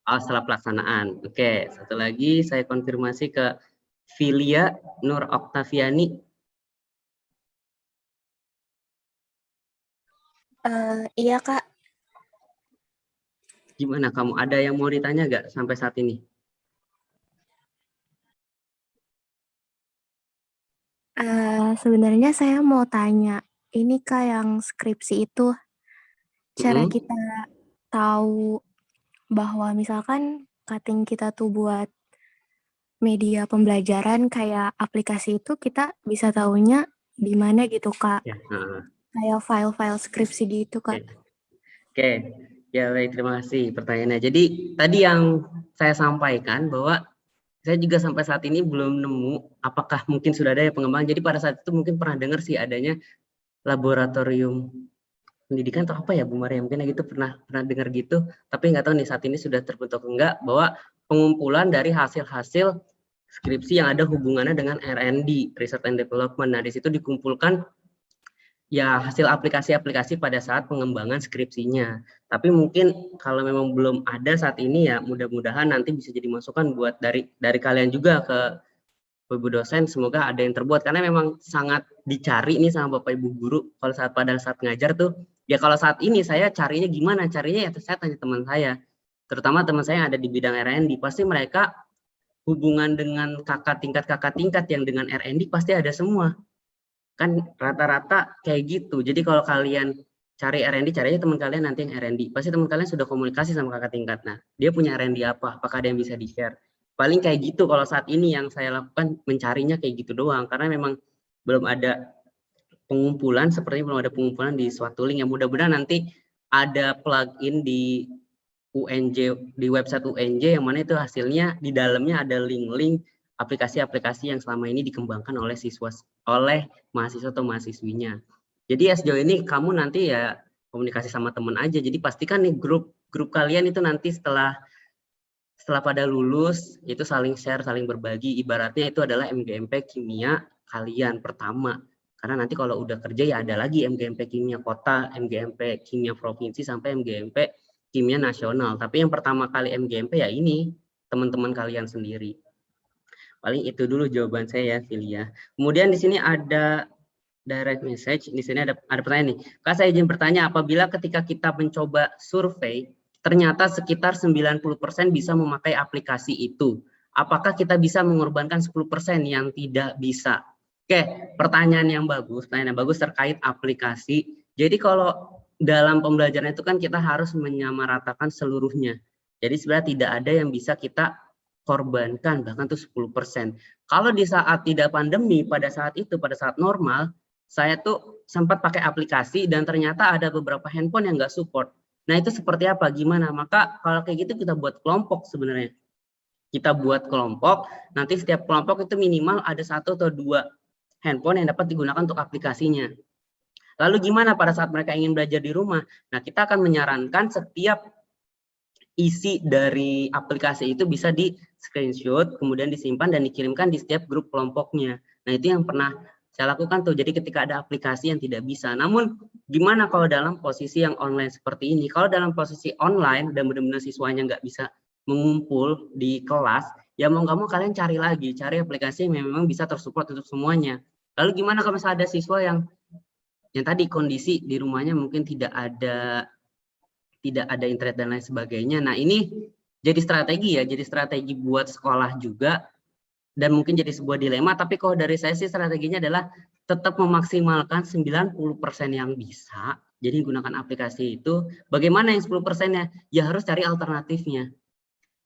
Oh, setelah pelaksanaan. Oke, satu lagi saya konfirmasi ke Filia Nur Oktaviani. Iya Kak. Gimana kamu? Ada yang mau ditanya nggak sampai saat ini? Sebenarnya saya mau tanya, ini Kak yang skripsi itu, cara Mm-mm. kita tahu bahwa misalkan cutting kita tuh buat media pembelajaran kayak aplikasi itu kita bisa tahunya di mana gitu Kak? Ya. Kayak file-file skripsi gitu Kak. Oke. Ya baik, terima kasih pertanyaannya. Jadi tadi yang saya sampaikan bahwa saya juga sampai saat ini belum nemu apakah mungkin sudah ada ya pengembangan. Jadi pada saat itu mungkin pernah dengar sih adanya laboratorium pendidikan atau apa ya Bu Maria, mungkin gitu pernah dengar gitu, tapi nggak tahu nih saat ini sudah terbentuk enggak, bahwa pengumpulan dari hasil-hasil skripsi yang ada hubungannya dengan R&D, Research and Development. Nah, di situ dikumpulkan ya hasil aplikasi-aplikasi pada saat pengembangan skripsinya. Tapi mungkin kalau memang belum ada saat ini ya mudah-mudahan nanti bisa jadi masukan buat dari kalian juga ke Ibu dosen, semoga ada yang terbuat karena memang sangat dicari nih sama Bapak Ibu guru kalau pada saat ngajar tuh. Ya kalau saat ini saya carinya gimana? Carinya ya saya tanya teman saya. Terutama teman saya yang ada di bidang R&D, pasti mereka hubungan dengan kakak tingkat yang dengan R&D pasti ada semua. Kan rata-rata kayak gitu. Jadi kalau kalian cari R&D, carinya teman kalian nanti yang R&D. Pasti teman kalian sudah komunikasi sama kakak tingkat. Nah, dia punya R&D apa? Apakah ada yang bisa di-share? Paling kayak gitu kalau saat ini yang saya lakukan, mencarinya kayak gitu doang. Karena memang belum ada pengumpulan, sepertinya belum ada pengumpulan di suatu link. Yang mudah-mudahan nanti ada plugin di UNJ, di website UNJ, yang mana itu hasilnya di dalamnya ada link-link aplikasi-aplikasi yang selama ini dikembangkan oleh mahasiswa atau mahasiswinya. Jadi ya sejauh ini kamu nanti ya komunikasi sama teman aja. Jadi pastikan nih grup kalian itu nanti setelah pada lulus itu saling share, saling berbagi. Ibaratnya itu adalah MGMP kimia kalian pertama. Karena nanti kalau udah kerja ya ada lagi MGMP kimia kota, MGMP kimia provinsi, sampai MGMP kimia nasional. Tapi yang pertama kali MGMP ya ini teman-teman kalian sendiri. Paling itu dulu jawaban saya ya, Filia. Kemudian di sini ada direct message. Di sini ada pertanyaan nih. Kak, saya izin bertanya, apabila ketika kita mencoba survei, ternyata sekitar 90% bisa memakai aplikasi itu, apakah kita bisa mengorbankan 10% yang tidak bisa? Oke, pertanyaan yang bagus terkait aplikasi. Jadi kalau dalam pembelajaran itu kan kita harus menyamaratakan seluruhnya. Jadi sebenarnya tidak ada yang bisa kita korbankan, bahkan tuh 10%. Kalau di saat tidak pandemi, pada saat normal, saya tuh sempat pakai aplikasi dan ternyata ada beberapa handphone yang nggak support. Nah itu seperti apa? Gimana? Maka kalau kayak gitu kita buat kelompok sebenarnya. Kita buat kelompok, nanti setiap kelompok itu minimal ada 1 atau 2 handphone yang dapat digunakan untuk aplikasinya. Lalu gimana pada saat mereka ingin belajar di rumah? Nah kita akan menyarankan setiap isi dari aplikasi itu bisa di screenshot, kemudian disimpan dan dikirimkan di setiap grup kelompoknya. Nah itu yang pernah saya lakukan tuh. Jadi ketika ada aplikasi yang tidak bisa. Namun gimana kalau dalam posisi yang online seperti ini? Kalau dalam posisi online dan benar-benar siswanya nggak bisa mengumpul di kelas, ya mau nggak mau kalian cari aplikasi yang memang bisa tersupport untuk semuanya. Lalu gimana kalau misalnya ada siswa yang tadi kondisi di rumahnya mungkin tidak ada internet dan lain sebagainya. Nah ini jadi strategi buat sekolah juga, dan mungkin jadi sebuah dilema. Tapi kalau dari saya sih strateginya adalah tetap memaksimalkan 90% yang bisa, jadi gunakan aplikasi itu. Bagaimana yang 10%-nya? Ya harus cari alternatifnya.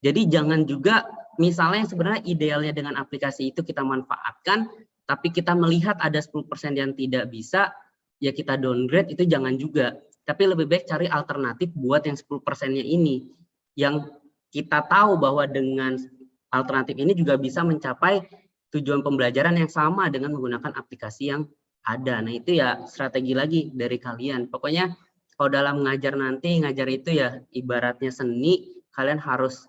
Jadi jangan juga misalnya sebenarnya idealnya dengan aplikasi itu kita manfaatkan, tapi kita melihat ada 10% yang tidak bisa, ya kita downgrade, itu jangan juga. Tapi lebih baik cari alternatif buat yang 10%-nya ini. Yang kita tahu bahwa dengan alternatif ini juga bisa mencapai tujuan pembelajaran yang sama dengan menggunakan aplikasi yang ada. Nah itu ya strategi lagi dari kalian. Pokoknya kalau dalam ngajar itu ya ibaratnya seni, kalian harus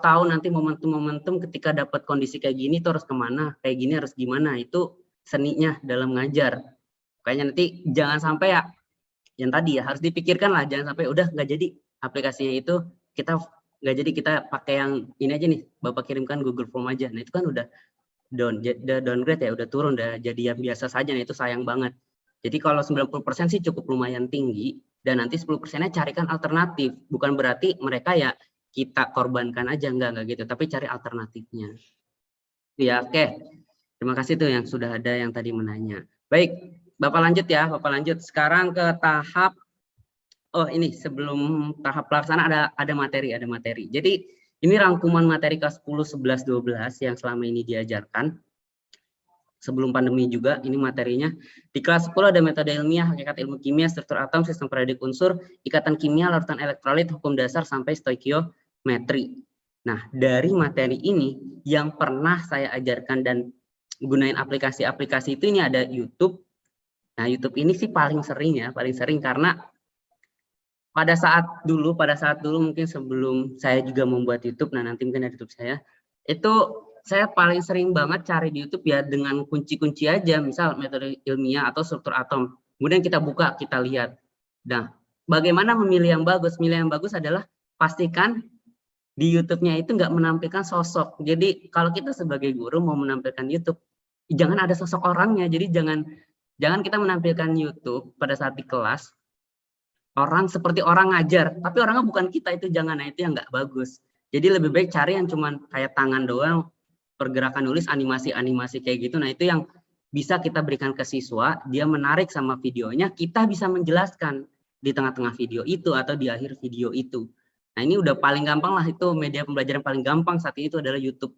tahu nanti momentum-momentum ketika dapat kondisi kayak gini tuh harus kemana, kayak gini harus gimana. Itu seninya dalam ngajar. Kayaknya nanti jangan sampai ya yang tadi ya harus dipikirkan lah, jangan sampai udah nggak jadi aplikasinya itu, kita nggak jadi, kita pakai yang ini aja nih, Bapak kirimkan Google Form aja. Nah itu kan udah downgrade ya, udah turun, udah jadi yang biasa saja. Nah itu sayang banget. Jadi kalau 90% sih cukup lumayan tinggi, dan nanti 10%-nya carikan alternatif. Bukan berarti mereka ya kita korbankan aja, enggak gitu, tapi cari alternatifnya. Ya, oke. Terima kasih tuh yang sudah ada yang tadi menanya. Baik, Bapak lanjut ya, Bapak lanjut. Sekarang ke tahap, oh ini sebelum tahap pelaksana ada materi. Jadi ini rangkuman materi kelas 10, 11, 12 yang selama ini diajarkan. Sebelum pandemi juga, ini materinya. Di kelas 10 ada metode ilmiah, hakikat ilmu kimia, struktur atom, sistem periodik unsur, ikatan kimia, larutan elektrolit, hukum dasar, sampai stoikiometri. Nah, dari materi ini yang pernah saya ajarkan dan gunain aplikasi-aplikasi itu, ini ada YouTube. Nah, YouTube ini sih paling sering karena pada saat dulu mungkin sebelum saya juga membuat YouTube, nah nanti mungkin ada YouTube saya, itu saya paling sering banget cari di YouTube ya dengan kunci-kunci aja, misal metode ilmiah atau struktur atom. Kemudian kita buka, kita lihat. Nah, bagaimana memilih yang bagus? Milih yang bagus adalah pastikan di YouTube-nya itu nggak menampilkan sosok. Jadi kalau kita sebagai guru mau menampilkan YouTube, jangan ada sosok orangnya. Jadi jangan kita menampilkan YouTube pada saat di kelas orang seperti orang ngajar, tapi orangnya bukan kita, itu jangan. Nah itu yang nggak bagus. Jadi lebih baik cari yang cuman kayak tangan doang, pergerakan nulis, animasi kayak gitu. Nah itu yang bisa kita berikan ke siswa, dia menarik sama videonya, kita bisa menjelaskan di tengah-tengah video itu atau di akhir video itu. Nah ini udah paling gampang lah, itu media pembelajaran paling gampang saat ini itu adalah YouTube.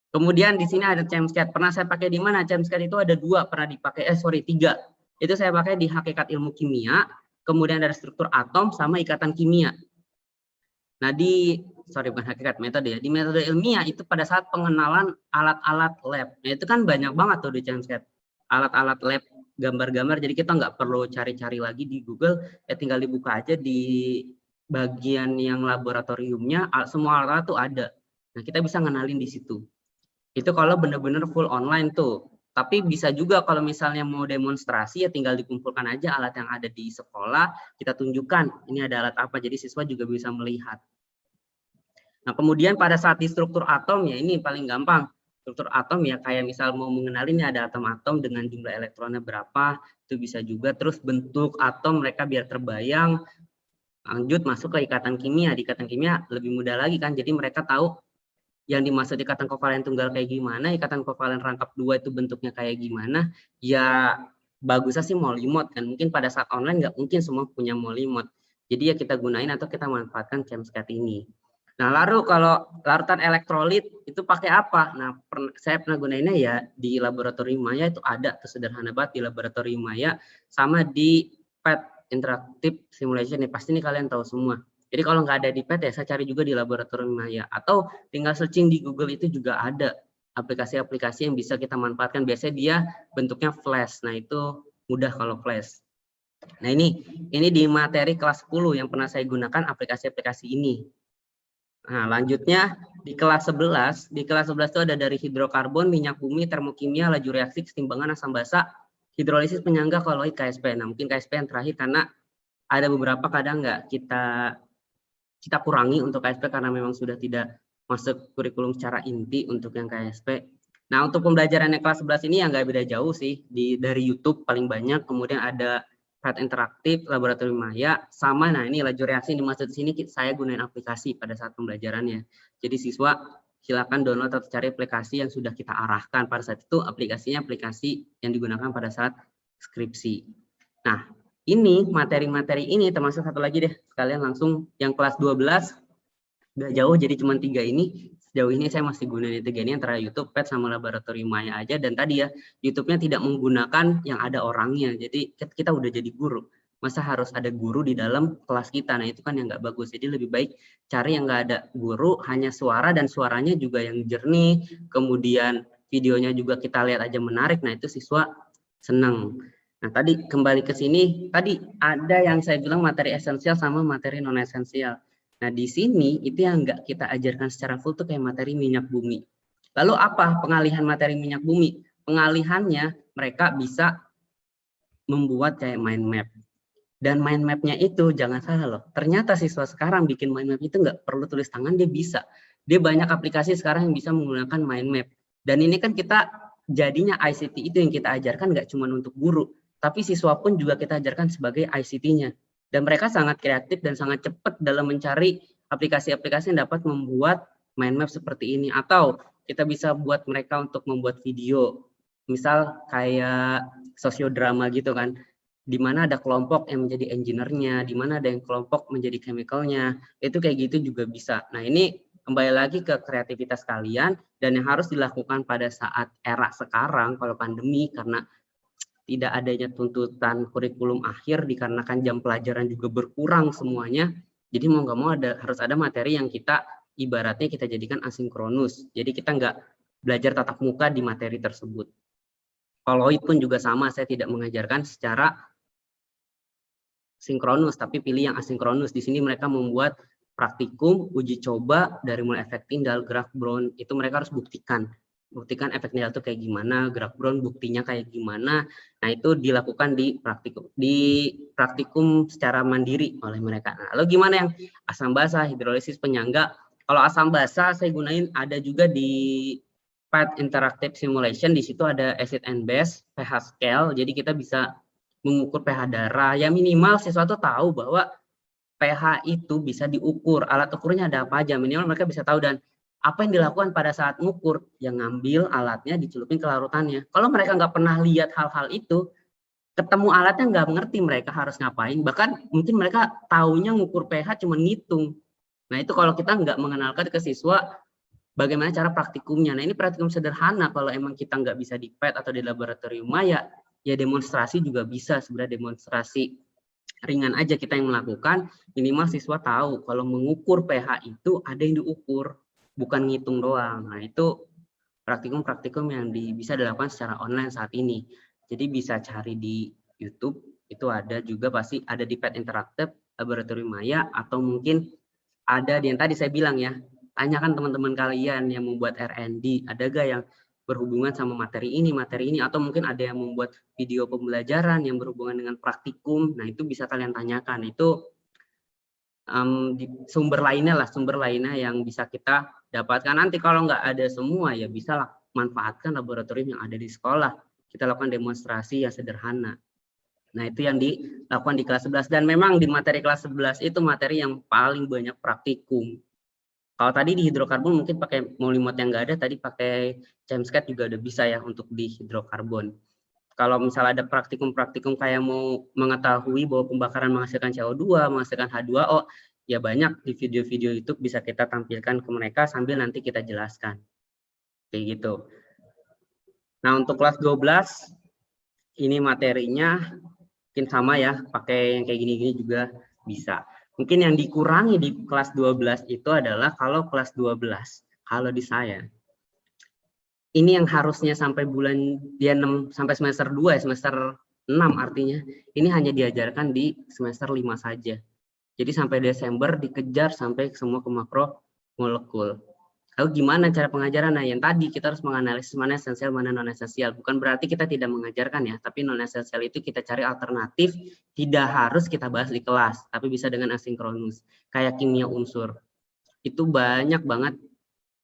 Kemudian di sini ada Chemscat. Pernah saya pakai di mana? Chemscat itu ada 2 pernah dipakai, 3. Itu saya pakai di hakikat ilmu kimia, kemudian ada struktur atom sama ikatan kimia. Nah bukan hakikat, metode ya. Di metode ilmiah itu pada saat pengenalan alat-alat lab. Nah itu kan banyak banget tuh di Chemscat. Alat-alat lab, gambar-gambar, jadi kita nggak perlu cari-cari lagi di Google, ya tinggal dibuka aja di bagian yang laboratoriumnya, semua alat-alat tuh ada. Nah kita bisa ngenalin di situ. Itu kalau bener-bener full online tuh. Tapi bisa juga kalau misalnya mau demonstrasi ya tinggal dikumpulkan aja alat yang ada di sekolah, kita tunjukkan ini ada alat apa, jadi siswa juga bisa melihat. Nah kemudian pada saat di struktur atom ya ini paling gampang. Struktur atom ya kayak misal mau mengenalinnya ada atom-atom dengan jumlah elektronnya berapa, itu bisa juga. Terus bentuk atom mereka biar terbayang. Lanjut masuk ke ikatan kimia. Di ikatan kimia lebih mudah lagi kan, jadi mereka tahu yang dimaksud ikatan kovalen tunggal kayak gimana, ikatan kovalen rangkap 2 itu bentuknya kayak gimana. Ya bagusnya sih molimod kan, mungkin pada saat online nggak mungkin semua punya molimod, jadi ya kita gunain atau kita manfaatkan Chemscat ini. Nah lalu kalau larutan elektrolit itu pakai apa? Nah saya pernah gunainnya ya di laboratorium Maya, itu ada tuh sederhana banget di laboratorium Maya, sama di PET Interactive Simulation, nih pasti nih kalian tahu semua. Jadi kalau nggak ada di PET ya saya cari juga di laboratorium Maya, atau tinggal searching di Google, itu juga ada aplikasi-aplikasi yang bisa kita manfaatkan. Biasanya dia bentuknya flash, nah itu mudah kalau flash. Nah ini di materi kelas 10 yang pernah saya gunakan aplikasi-aplikasi ini. Nah lanjutnya di kelas 11, itu ada dari hidrokarbon, minyak bumi, termokimia, laju reaksi, keseimbangan asam basa, hidrolisis, penyangga, koloid, KSP. Nah mungkin KSP yang terakhir karena ada beberapa kadang nggak kita kurangi untuk KSP karena memang sudah tidak masuk kurikulum secara inti untuk yang KSP. Nah untuk pembelajaran yang kelas 11 ini yang nggak beda jauh sih, dari YouTube paling banyak, kemudian ada PET interaktif, laboratorium Maya, sama nah ini laju reaksi yang dimaksud di sini saya gunain aplikasi pada saat pembelajarannya. Jadi siswa silakan download atau cari aplikasi yang sudah kita arahkan pada saat itu, aplikasinya aplikasi yang digunakan pada saat skripsi. Nah ini materi-materi ini termasuk satu lagi deh, sekalian langsung yang kelas 12 nggak jauh, jadi cuma 3 ini. Sejauh ini saya masih gunain 3 ini antara YouTube, PET sama laboratorium Maya aja. Dan tadi ya YouTube-nya tidak menggunakan yang ada orangnya, jadi kita udah jadi guru, masa harus ada guru di dalam kelas kita? Nah itu kan yang nggak bagus. Jadi lebih baik cari yang nggak ada guru, hanya suara, dan suaranya juga yang jernih, kemudian videonya juga kita lihat aja menarik. Nah itu siswa senang. Nah tadi kembali ke sini, tadi ada yang saya bilang materi esensial sama materi non esensial. Nah di sini itu yang nggak kita ajarkan secara full tuh kayak materi minyak bumi. Lalu apa pengalihan materi minyak bumi? Pengalihannya mereka bisa membuat kayak mind map. Dan mind mapnya itu jangan salah loh, ternyata siswa sekarang bikin mind map itu nggak perlu tulis tangan, dia bisa. Dia banyak aplikasi sekarang yang bisa menggunakan mind map. Dan ini kan kita jadinya ICT itu yang kita ajarkan nggak cuma untuk guru, tapi siswa pun juga kita ajarkan sebagai ICT-nya. Dan mereka sangat kreatif dan sangat cepat dalam mencari aplikasi-aplikasi yang dapat membuat mind map seperti ini. Atau kita bisa buat mereka untuk membuat video, misal kayak sosiodrama gitu kan, di mana ada kelompok yang menjadi engineer-nya, di mana ada yang kelompok menjadi chemical-nya, itu kayak gitu juga bisa. Nah ini kembali lagi ke kreativitas kalian, dan yang harus dilakukan pada saat era sekarang kalau pandemi, karena tidak adanya tuntutan kurikulum akhir dikarenakan jam pelajaran juga berkurang semuanya. Jadi mau nggak mau harus ada materi yang kita ibaratnya kita jadikan asinkronus. Jadi kita nggak belajar tatap muka di materi tersebut. Kalau pun juga sama, saya tidak mengajarkan secara sinkronus, tapi pilih yang asinkronus. Di sini mereka membuat praktikum, uji coba dari mulai efek tinggal, gerak Brown, itu mereka harus buktikan efek tinggal itu kayak gimana, gerak Brown buktinya kayak gimana. Nah itu dilakukan di praktikum secara mandiri oleh mereka. Nah, lalu gimana yang asam basa, hidrolisis, penyangga? Kalau asam basa saya gunain ada juga di PAT Interactive Simulation. Di situ ada acid and base, pH scale. Jadi kita bisa mengukur pH darah. Ya minimal siswa tuh tahu bahwa pH itu bisa diukur. Alat ukurnya ada apa aja. Minimal mereka bisa tahu, dan apa yang dilakukan pada saat ngukur, yang ngambil alatnya dicelupin ke larutannya. Kalau mereka nggak pernah lihat hal-hal itu, ketemu alatnya nggak mengerti mereka harus ngapain. Bahkan mungkin mereka taunya ngukur pH cuma ngitung. Nah itu kalau kita nggak mengenalkan ke siswa bagaimana cara praktikumnya. Nah ini praktikum sederhana, kalau emang kita nggak bisa di PET atau di laboratorium maya, ya demonstrasi juga bisa. Sebenarnya demonstrasi ringan aja kita yang melakukan, minimal siswa tahu kalau mengukur pH itu ada yang diukur, bukan ngitung doang. Nah itu praktikum-praktikum yang bisa dilakukan secara online saat ini. Jadi bisa cari di YouTube, itu ada juga, pasti ada di PET Interactive, Laboratorium Maya, atau mungkin ada di yang tadi saya bilang ya, tanyakan teman-teman kalian yang membuat R&D, ada gak yang berhubungan sama materi ini, atau mungkin ada yang membuat video pembelajaran yang berhubungan dengan praktikum. Nah itu bisa kalian tanyakan. Itu sumber lainnya yang bisa kita dapatkan. Nanti kalau nggak ada semua, ya bisa manfaatkan laboratorium yang ada di sekolah. Kita lakukan demonstrasi yang sederhana. Nah itu yang dilakukan di kelas 11, dan memang di materi kelas 11 itu materi yang paling banyak praktikum. Kalau tadi di hidrokarbon mungkin pakai molimot yang nggak ada, tadi pakai ChemScat juga udah bisa ya untuk di hidrokarbon. Kalau misalnya ada praktikum-praktikum kayak mau mengetahui bahwa pembakaran menghasilkan CO2, menghasilkan H2O, ya banyak di video-video YouTube bisa kita tampilkan ke mereka sambil nanti kita jelaskan. Kayak gitu. Nah untuk kelas 12, ini materinya mungkin sama ya, pakai yang kayak gini-gini juga bisa. Mungkin yang dikurangi di kelas 12 itu adalah kalau kelas 12, kalau di saya, ini yang harusnya sampai bulan dia 6 sampai semester 2 ya, semester 6 artinya, ini hanya diajarkan di semester 5 saja. Jadi sampai Desember dikejar sampai semua ke makro molekul. Lalu gimana cara pengajaran? Nah, yang tadi kita harus menganalisis mana esensial, mana non esensial. Bukan berarti kita tidak mengajarkan ya, tapi non esensial itu kita cari alternatif, tidak harus kita bahas di kelas, tapi bisa dengan asinkronus. Kayak kimia unsur. Itu banyak banget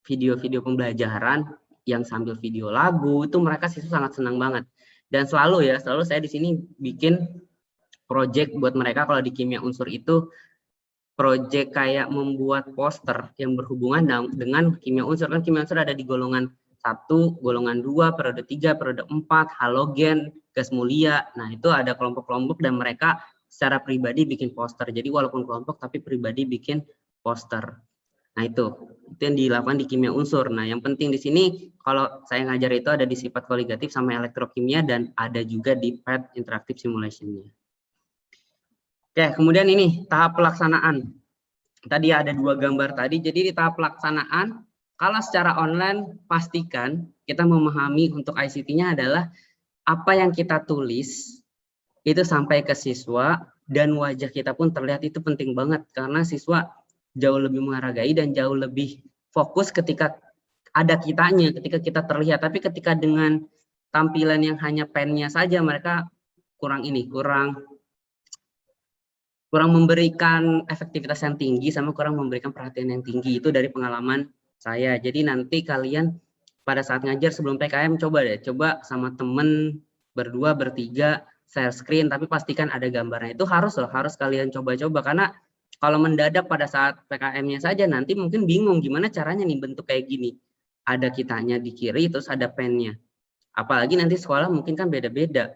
video-video pembelajaran yang sambil video lagu, itu mereka siswa sangat senang banget. Dan selalu saya di sini bikin project buat mereka. Kalau di kimia unsur itu project kayak membuat poster yang berhubungan dengan kimia unsur. Kan kimia unsur ada di golongan 1, golongan 2, periode 3, periode 4, halogen, gas mulia. Nah itu ada kelompok-kelompok dan mereka secara pribadi bikin poster. Jadi walaupun kelompok tapi pribadi bikin poster. Nah itu yang dilakukan di kimia unsur. Nah yang penting di sini kalau saya ngajar itu ada di sifat koligatif sama elektrokimia, dan ada juga di PET Interactive Simulation-nya. Oke, kemudian ini tahap pelaksanaan. Tadi ada 2 gambar tadi. Jadi di tahap pelaksanaan, kalau secara online pastikan kita memahami untuk ICT-nya adalah apa yang kita tulis itu sampai ke siswa, dan wajah kita pun terlihat. Itu penting banget karena siswa jauh lebih menghargai dan jauh lebih fokus ketika ada kitanya, ketika kita terlihat. Tapi ketika dengan tampilan yang hanya pennya saja, mereka kurang memberikan efektivitas yang tinggi sama kurang memberikan perhatian yang tinggi. Itu dari pengalaman saya. Jadi nanti kalian pada saat ngajar sebelum PKM coba sama temen berdua, bertiga, share screen, tapi pastikan ada gambarnya. Itu harus kalian coba-coba, karena kalau mendadak pada saat PKM-nya saja nanti mungkin bingung gimana caranya nih bentuk kayak gini. Ada kitanya di kiri, terus ada pen-nya. Apalagi nanti sekolah mungkin kan beda-beda.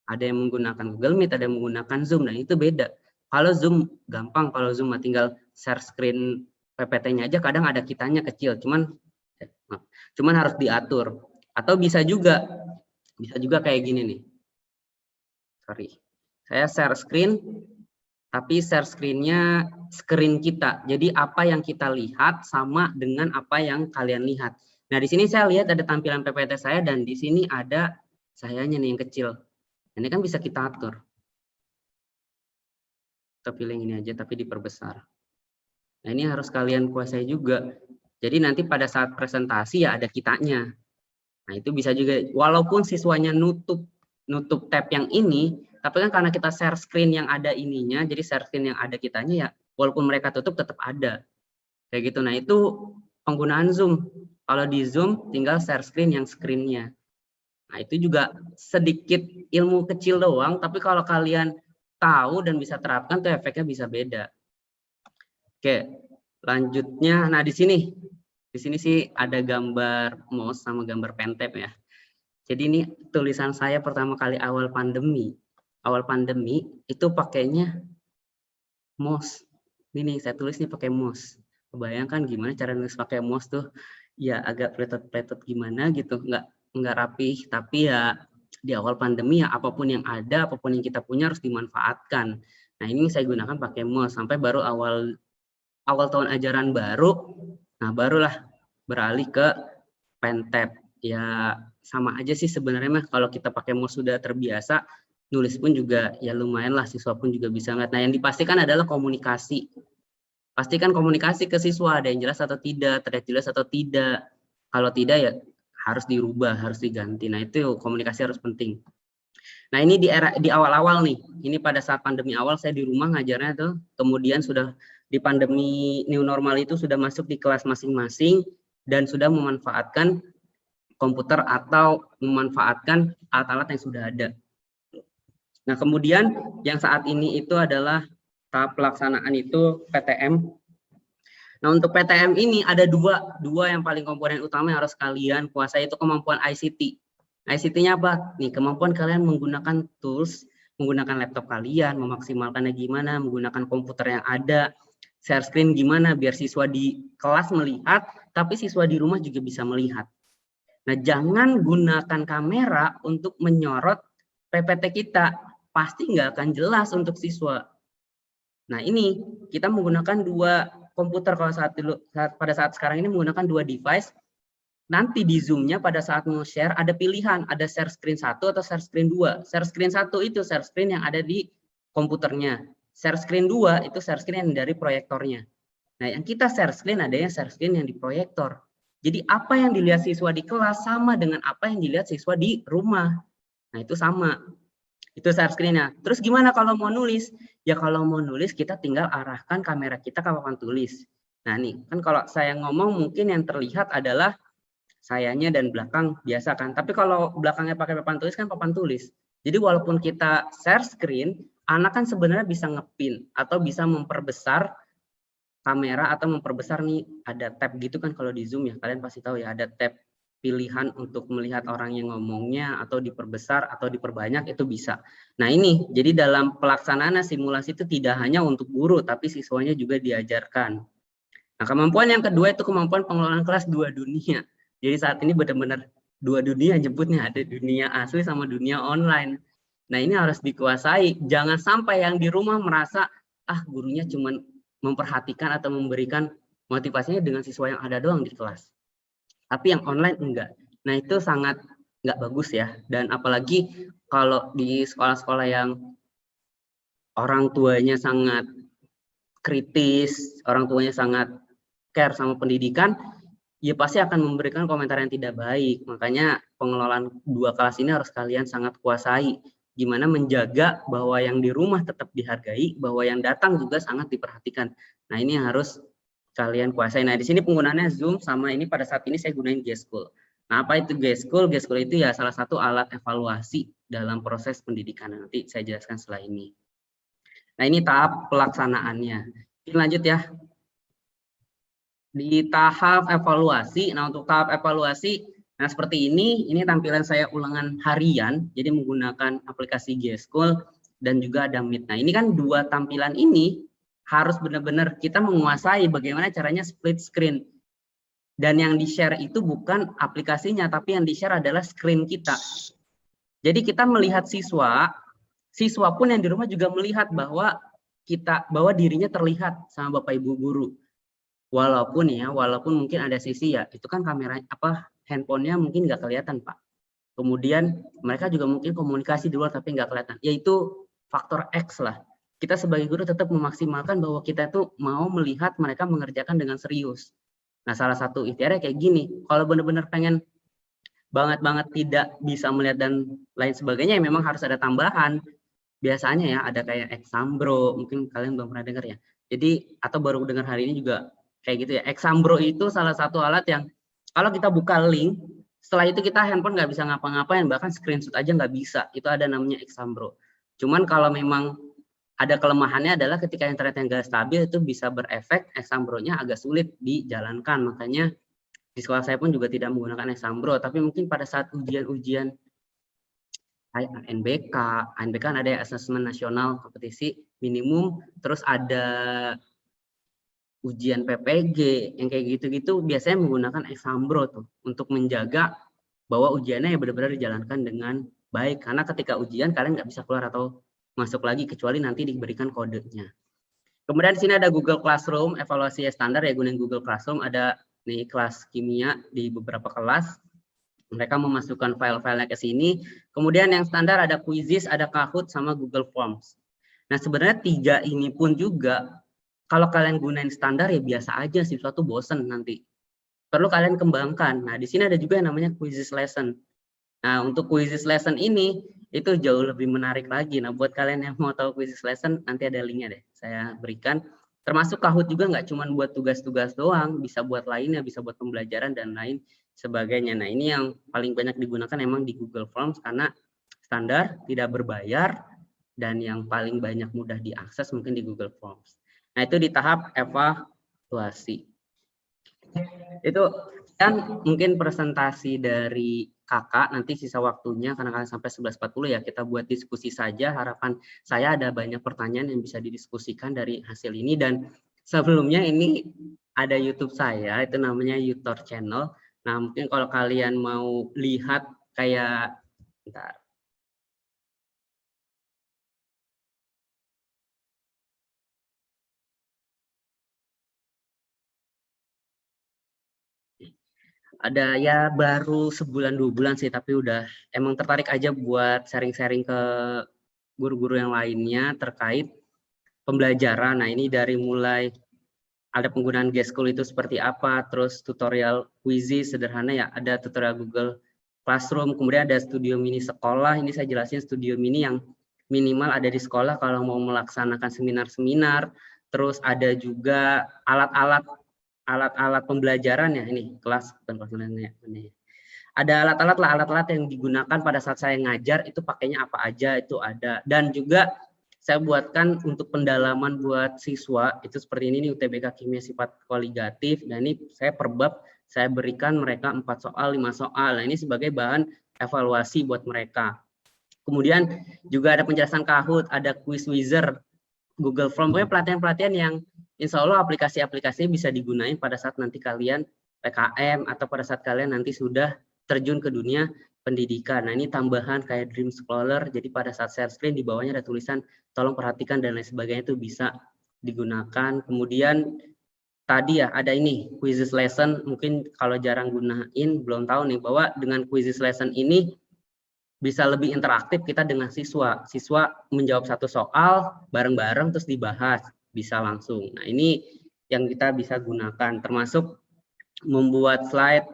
Ada yang menggunakan Google Meet, ada yang menggunakan Zoom, dan itu beda. Kalau Zoom gampang, kalau Zoom tinggal share screen PPT-nya aja, kadang ada kitanya kecil, cuman harus diatur. Atau bisa juga kayak gini nih. Sorry, saya share screen, tapi share screen-nya screen kita. Jadi apa yang kita lihat sama dengan apa yang kalian lihat. Nah, di sini saya lihat ada tampilan PPT saya, dan di sini ada sayanya nih yang kecil. Ini kan bisa kita atur. Kita pilih ini aja, tapi diperbesar. Nah, ini harus kalian kuasai juga. Jadi nanti pada saat presentasi ya ada kitanya. Nah, itu bisa juga, walaupun siswanya nutup tab yang ini, tapi kan karena kita share screen yang ada ininya, jadi share screen yang ada kitanya ya, walaupun mereka tutup tetap ada. Kayak gitu. Nah, itu penggunaan Zoom. Kalau di Zoom tinggal share screen yang screen-nya. Nah, itu juga sedikit ilmu kecil doang, tapi kalau kalian tahu dan bisa terapkan tuh efeknya bisa beda. Oke, lanjutnya, nah di sini sih ada gambar mouse sama gambar pen tab ya. Jadi ini tulisan saya pertama kali awal pandemi itu pakainya mouse. Ini saya tulis nih pakai mouse. Kebayangkan gimana cara nulis pakai mouse tuh? Ya agak pletot-pletot gimana gitu, nggak rapih, tapi ya di awal pandemi ya apapun yang ada, apapun yang kita punya harus dimanfaatkan. Nah, ini saya gunakan pakai mouse sampai baru awal tahun ajaran baru, nah barulah beralih ke pen tab. Ya sama aja sih sebenarnya mah, kalau kita pakai mouse sudah terbiasa, nulis pun juga ya lumayan lah, siswa pun juga bisa ngeliat. Nah, yang dipastikan adalah komunikasi. Pastikan komunikasi ke siswa, ada yang jelas atau tidak, terlihat jelas atau tidak. Kalau tidak ya harus dirubah, harus diganti. Nah, itu komunikasi harus penting. Nah, ini di awal-awal nih. Ini pada saat pandemi awal saya di rumah ngajarnya tuh. Kemudian sudah di pandemi new normal itu sudah masuk di kelas masing-masing dan sudah memanfaatkan komputer atau memanfaatkan alat-alat yang sudah ada. Nah, kemudian yang saat ini itu adalah tahap pelaksanaan itu PTM. Nah, untuk PTM ini ada dua yang paling komponen utama yang harus kalian kuasai, itu kemampuan ICT. ICT-nya apa? Nih, kemampuan kalian menggunakan tools, menggunakan laptop kalian, memaksimalkannya gimana, menggunakan komputer yang ada, share screen gimana biar siswa di kelas melihat, tapi siswa di rumah juga bisa melihat. Nah, jangan gunakan kamera untuk menyorot PPT kita, pasti nggak akan jelas untuk siswa. Nah, ini kita menggunakan dua komputer kalau pada saat sekarang ini menggunakan dua device. Nanti di Zoom-nya pada saat mau share ada pilihan, ada share screen 1 atau share screen 2. Share screen 1 itu share screen yang ada di komputernya. Share screen 2 itu share screen yang dari proyektornya. Nah, yang kita share screen ada yang share screen yang di proyektor. Jadi apa yang dilihat siswa di kelas sama dengan apa yang dilihat siswa di rumah. Nah, itu sama. Itu share screen-nya. Terus gimana kalau mau nulis? Ya kalau mau nulis kita tinggal arahkan kamera kita ke papan tulis. Nah, nih kan kalau saya ngomong mungkin yang terlihat adalah sayanya dan belakang biasa kan. Tapi kalau belakangnya pakai papan tulis kan papan tulis. Jadi walaupun kita share screen, anak kan sebenarnya bisa ngepin atau bisa memperbesar kamera atau memperbesar nih, ada tab gitu kan kalau di Zoom ya. Kalian pasti tahu ya, ada tab pilihan untuk melihat orang yang ngomongnya atau diperbesar atau diperbanyak, itu bisa. Nah, ini jadi dalam pelaksanaan simulasi itu tidak hanya untuk guru tapi siswanya juga diajarkan. Nah, kemampuan yang kedua itu kemampuan pengelolaan kelas dua dunia. Jadi saat ini benar-benar dua dunia nyebutnya, ada dunia asli sama dunia online. Nah, ini harus dikuasai. Jangan sampai yang di rumah merasa gurunya cuma memperhatikan atau memberikan motivasinya dengan siswa yang ada doang di kelas. Tapi yang online enggak. Nah, itu sangat enggak bagus ya. Dan apalagi kalau di sekolah-sekolah yang orang tuanya sangat kritis, orang tuanya sangat care sama pendidikan, ya pasti akan memberikan komentar yang tidak baik. Makanya pengelolaan dua kelas ini harus kalian sangat kuasai. Gimana menjaga bahwa yang di rumah tetap dihargai, bahwa yang datang juga sangat diperhatikan. Nah, ini harus kalian kuasai. Nah, di sini penggunaannya Zoom sama ini pada saat ini saya gunain G-School. Nah, apa itu G-School? G-School itu ya salah satu alat evaluasi dalam proses pendidikan. Nanti saya jelaskan setelah ini. Nah, ini tahap pelaksanaannya. Kita lanjut ya. Di tahap evaluasi, nah untuk tahap evaluasi, nah seperti ini tampilan saya ulangan harian, jadi menggunakan aplikasi G-School dan juga ada Meet. Nah, ini kan dua tampilan ini harus benar-benar kita menguasai bagaimana caranya split screen. Dan yang di-share itu bukan aplikasinya, tapi yang di-share adalah screen kita. Jadi kita melihat siswa pun yang di rumah juga melihat bahwa dirinya terlihat sama Bapak Ibu guru. Walaupun mungkin ada sisi ya, itu kan kamera handphonenya mungkin nggak kelihatan Pak. Kemudian mereka juga mungkin komunikasi di luar tapi nggak kelihatan. Yaitu faktor X lah. Kita sebagai guru tetap memaksimalkan bahwa kita itu mau melihat mereka mengerjakan dengan serius. Nah, salah satu ikhtiarnya kayak gini, kalau benar-benar pengen banget tidak bisa melihat dan lain sebagainya, ya memang harus ada tambahan. Biasanya ya ada kayak Exambro, mungkin kalian belum pernah dengar ya. Jadi atau baru dengar hari ini juga kayak gitu ya. Exambro itu salah satu alat yang kalau kita buka link, setelah itu kita handphone nggak bisa ngapa-ngapain, bahkan screenshot aja nggak bisa. Itu ada namanya Exambro. Cuman kalau memang ada kelemahannya adalah ketika internet yang nggak stabil itu bisa berefek Exambro-nya agak sulit dijalankan. Makanya di sekolah saya pun juga tidak menggunakan Exambro, tapi mungkin pada saat ujian-ujian ANBK kan ada asesmen nasional kompetisi minimum, terus ada ujian PPG yang kayak gitu-gitu biasanya menggunakan Exambro tuh untuk menjaga bahwa ujiannya ya benar-benar dijalankan dengan baik, karena ketika ujian kalian nggak bisa keluar atau masuk lagi kecuali nanti diberikan kodenya. Kemudian di sini ada Google Classroom, evaluasi standar ya gunain Google Classroom, ada nih kelas kimia di beberapa kelas. Mereka memasukkan file-filenya ke sini. Kemudian yang standar ada Quizzes, ada Kahoot, sama Google Forms. Nah, sebenarnya tiga ini pun juga, kalau kalian gunain standar ya biasa aja, siswa tuh bosen nanti. Perlu kalian kembangkan. Nah, di sini ada juga yang namanya Quizzes Lesson. Nah, untuk Quizzes Lesson ini, itu jauh lebih menarik lagi. Nah, buat kalian yang mau tahu Quizzes Lesson, nanti ada linknya deh, saya berikan. Termasuk Kahoot juga nggak cuma buat tugas-tugas doang, bisa buat lainnya, bisa buat pembelajaran dan lain sebagainya. Nah, ini yang paling banyak digunakan emang di Google Forms karena standar, tidak berbayar, dan yang paling banyak mudah diakses mungkin di Google Forms. Nah, itu di tahap evaluasi. Itu kan mungkin presentasi dari kakak, nanti sisa waktunya karena kalian sampai 11.40 ya, kita buat diskusi saja. Harapan saya ada banyak pertanyaan yang bisa didiskusikan dari hasil ini. Dan sebelumnya ini ada YouTube saya, itu namanya YouTube Channel. Nah, mungkin kalau kalian mau lihat kayak, bentar. Ada ya baru sebulan 2 bulan sih, tapi udah emang tertarik aja buat sharing-sharing ke guru-guru yang lainnya terkait pembelajaran. Nah, ini dari mulai ada penggunaan G-School itu seperti apa, terus tutorial Quizzes sederhana ya, ada tutorial Google Classroom, kemudian ada studio mini sekolah. Ini saya jelasin studio mini yang minimal ada di sekolah kalau mau melaksanakan seminar-seminar. Terus ada juga alat-alat pembelajaran ya, ini kelas ada alat-alat yang digunakan pada saat saya ngajar, itu pakainya apa aja itu ada. Dan juga saya buatkan untuk pendalaman buat siswa itu seperti ini nih, UTBK Kimia Sifat Koligatif. Dan ini saya per bab saya berikan mereka 4 soal 5 soal. Nah, ini sebagai bahan evaluasi buat mereka. Kemudian juga ada penjelasan Kahoot, ada Quiz Wizard, Google Form, pokoknya pelatihan-pelatihan yang insya Allah aplikasi-aplikasinya bisa digunain pada saat nanti kalian PKM atau pada saat kalian nanti sudah terjun ke dunia pendidikan. Nah, ini tambahan kayak Dream Scholar, jadi pada saat share screen di bawahnya ada tulisan tolong perhatikan dan lain sebagainya, itu bisa digunakan. Kemudian tadi ya ada ini Quizzes Lesson, mungkin kalau jarang gunain belum tahu nih bahwa dengan Quizzes Lesson ini bisa lebih interaktif kita dengan siswa. Siswa menjawab satu soal bareng-bareng terus dibahas, bisa langsung. Nah, ini yang kita bisa gunakan, termasuk membuat slide.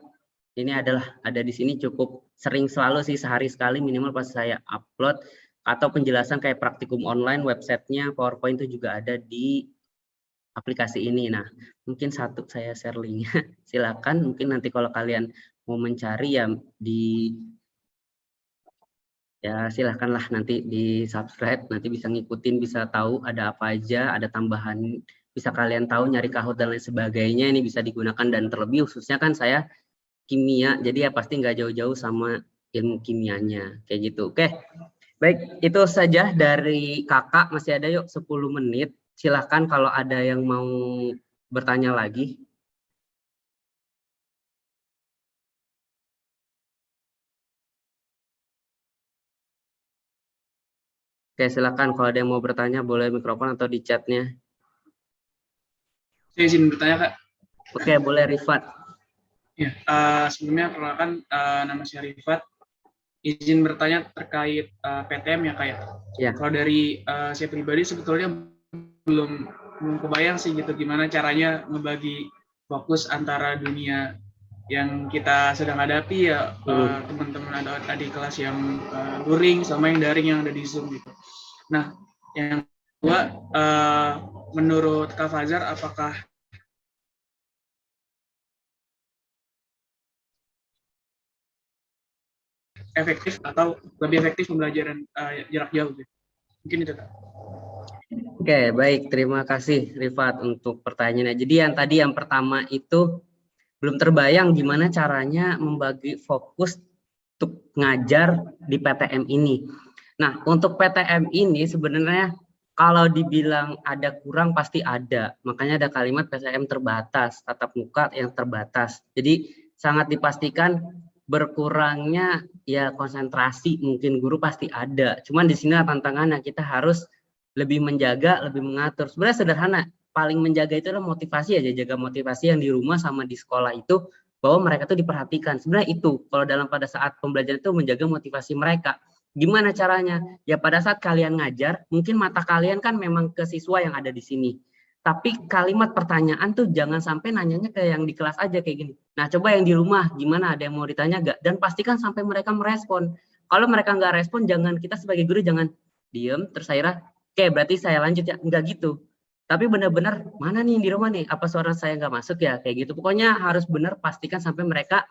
Ini adalah ada di sini cukup sering, selalu sih, sehari sekali minimal pas saya upload, atau penjelasan kayak praktikum online, websitenya, PowerPoint itu juga ada di aplikasi ini. Nah, mungkin satu saya share linknya, silakan. Mungkin nanti kalau kalian mau mencari ya ya silahkanlah nanti di subscribe, nanti bisa ngikutin, bisa tahu ada apa aja, ada tambahan, bisa kalian tahu nyari Kahoot dan lain sebagainya, ini bisa digunakan. Dan terlebih khususnya kan saya kimia, jadi ya pasti nggak jauh-jauh sama ilmu kimianya kayak gitu. Oke, baik, itu saja dari kakak. Masih ada yuk 10 menit, silahkan kalau ada yang mau bertanya lagi. Oke, silakan kalau ada yang mau bertanya boleh mikrofon atau di chatnya. Saya izin bertanya, Kak. Oke, boleh Rifat. Ya, sebelumnya perkenalkan nama saya Rifat. Izin bertanya terkait PTM ya, Kak ya. Ya. Kalau dari saya pribadi sebetulnya belum kebayang sih gitu gimana caranya ngebagi fokus antara dunia yang kita sedang hadapi ya, teman-teman ada di kelas yang luring sama yang daring yang ada di Zoom gitu. Nah, yang kedua, menurut Kak Fajar, apakah efektif atau lebih efektif pembelajaran jarak jauh gitu? Mungkin itu, Kak. Oke, baik. Terima kasih Rifat untuk pertanyaannya. Jadi yang pertama itu belum terbayang gimana caranya membagi fokus untuk ngajar di PTM ini. Nah, untuk PTM ini sebenarnya kalau dibilang ada kurang pasti ada. Makanya ada kalimat PTM terbatas, tatap muka yang terbatas. Jadi sangat dipastikan berkurangnya ya konsentrasi mungkin guru pasti ada. Cuman di sini tantangannya kita harus lebih menjaga, lebih mengatur. Sebenarnya sederhana, paling menjaga itu adalah motivasi aja, jaga motivasi yang di rumah sama di sekolah itu bahwa mereka tuh diperhatikan. Sebenarnya itu kalau pada saat pembelajaran itu menjaga motivasi mereka. Gimana caranya? Ya pada saat kalian ngajar, mungkin mata kalian kan memang ke siswa yang ada di sini. Tapi kalimat pertanyaan tuh jangan sampai nanyanya ke yang di kelas aja kayak gini. Nah, coba yang di rumah gimana, ada yang mau ditanya gak? Dan pastikan sampai mereka merespon. Kalau mereka nggak respon, jangan, kita sebagai guru jangan diem terus akhirnya oke, berarti saya lanjut ya. Enggak gitu. Tapi benar-benar mana nih yang di rumah nih? Apa suara saya nggak masuk ya? Kayak gitu. Pokoknya harus benar pastikan sampai mereka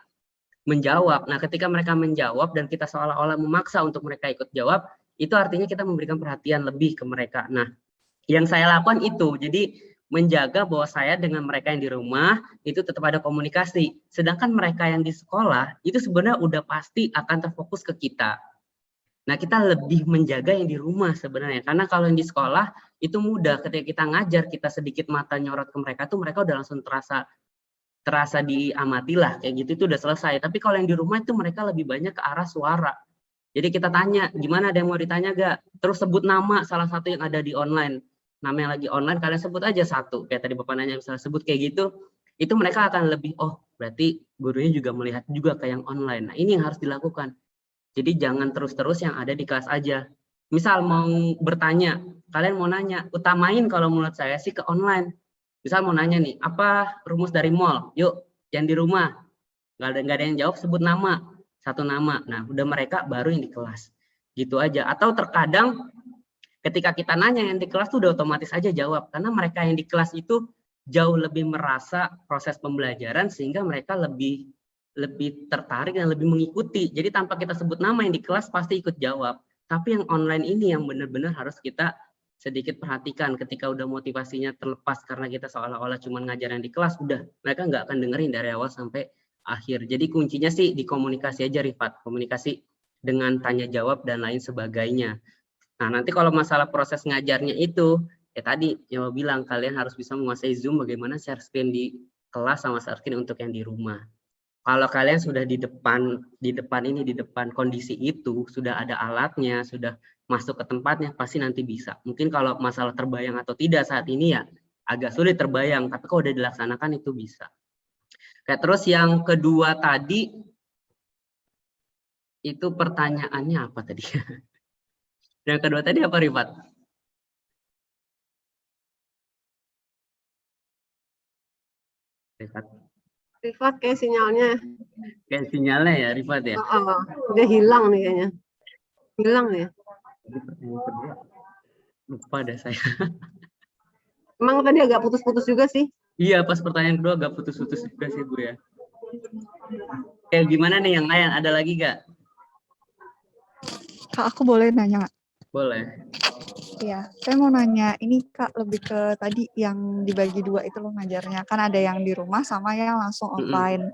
menjawab. Nah, ketika mereka menjawab dan kita seolah-olah memaksa untuk mereka ikut jawab, itu artinya kita memberikan perhatian lebih ke mereka. Nah, yang saya lakukan itu. Jadi menjaga bahwa saya dengan mereka yang di rumah itu tetap ada komunikasi. Sedangkan mereka yang di sekolah itu sebenarnya udah pasti akan terfokus ke kita. Nah, kita lebih menjaga yang di rumah sebenarnya. Karena kalau yang di sekolah itu mudah. Ketika kita ngajar, kita sedikit mata nyorot ke mereka tuh mereka udah langsung terasa diamati lah. Kayak gitu itu udah selesai. Tapi kalau yang di rumah itu mereka lebih banyak ke arah suara. Jadi kita tanya, gimana, ada yang mau ditanya gak? Terus sebut nama salah satu yang ada di online. Nama yang lagi online kalian sebut aja satu. Kayak tadi Bapak nanya misalnya sebut kayak gitu. Itu mereka akan lebih, oh berarti gurunya juga melihat juga ke yang online. Nah, ini yang harus dilakukan. Jadi jangan terus-terus yang ada di kelas aja. Misal mau bertanya, kalian mau nanya, utamain kalau menurut saya sih ke online. Misal mau nanya nih, apa rumus dari mol? Yuk, yang di rumah. Nggak ada yang jawab, sebut nama. Satu nama. Nah, udah mereka baru yang di kelas. Gitu aja. Atau terkadang ketika kita nanya yang di kelas tuh udah otomatis aja jawab. Karena mereka yang di kelas itu jauh lebih merasa proses pembelajaran sehingga mereka lebih tertarik dan lebih mengikuti. Jadi tanpa kita sebut nama yang di kelas pasti ikut jawab. Tapi yang online ini yang benar-benar harus kita sedikit perhatikan ketika udah motivasinya terlepas karena kita seolah-olah cuma ngajar yang di kelas, udah mereka nggak akan dengerin dari awal sampai akhir. Jadi kuncinya sih di komunikasi aja Rifat, komunikasi dengan tanya jawab dan lain sebagainya. Nah nanti kalau masalah proses ngajarnya itu, ya tadi yang bilang kalian harus bisa menguasai Zoom, bagaimana share screen di kelas sama share screen untuk yang di rumah. Kalau kalian sudah di depan kondisi itu, sudah ada alatnya, sudah masuk ke tempatnya, pasti nanti bisa. Mungkin kalau masalah terbayang atau tidak saat ini ya agak sulit terbayang, tapi kalau udah dilaksanakan itu bisa. Oke, terus yang kedua tadi, itu pertanyaannya apa tadi? Yang kedua tadi apa Rifat? Rifat kayak sinyalnya. Kayak sinyalnya ya Rifat ya? Udah hilang nih kayaknya. Hilang ya. Jadi pertanyaan kedua, lupa deh saya. Emang tadi agak putus-putus juga sih. Iya, pas pertanyaan kedua agak putus-putus juga sih Bu ya. Kayak gimana nih yang lain? Ada lagi gak? Kak, aku boleh nanya nggak? Boleh. Iya, saya mau nanya, ini Kak lebih ke tadi yang dibagi dua itu loh ngajarnya. Kan ada yang di rumah sama yang langsung offline.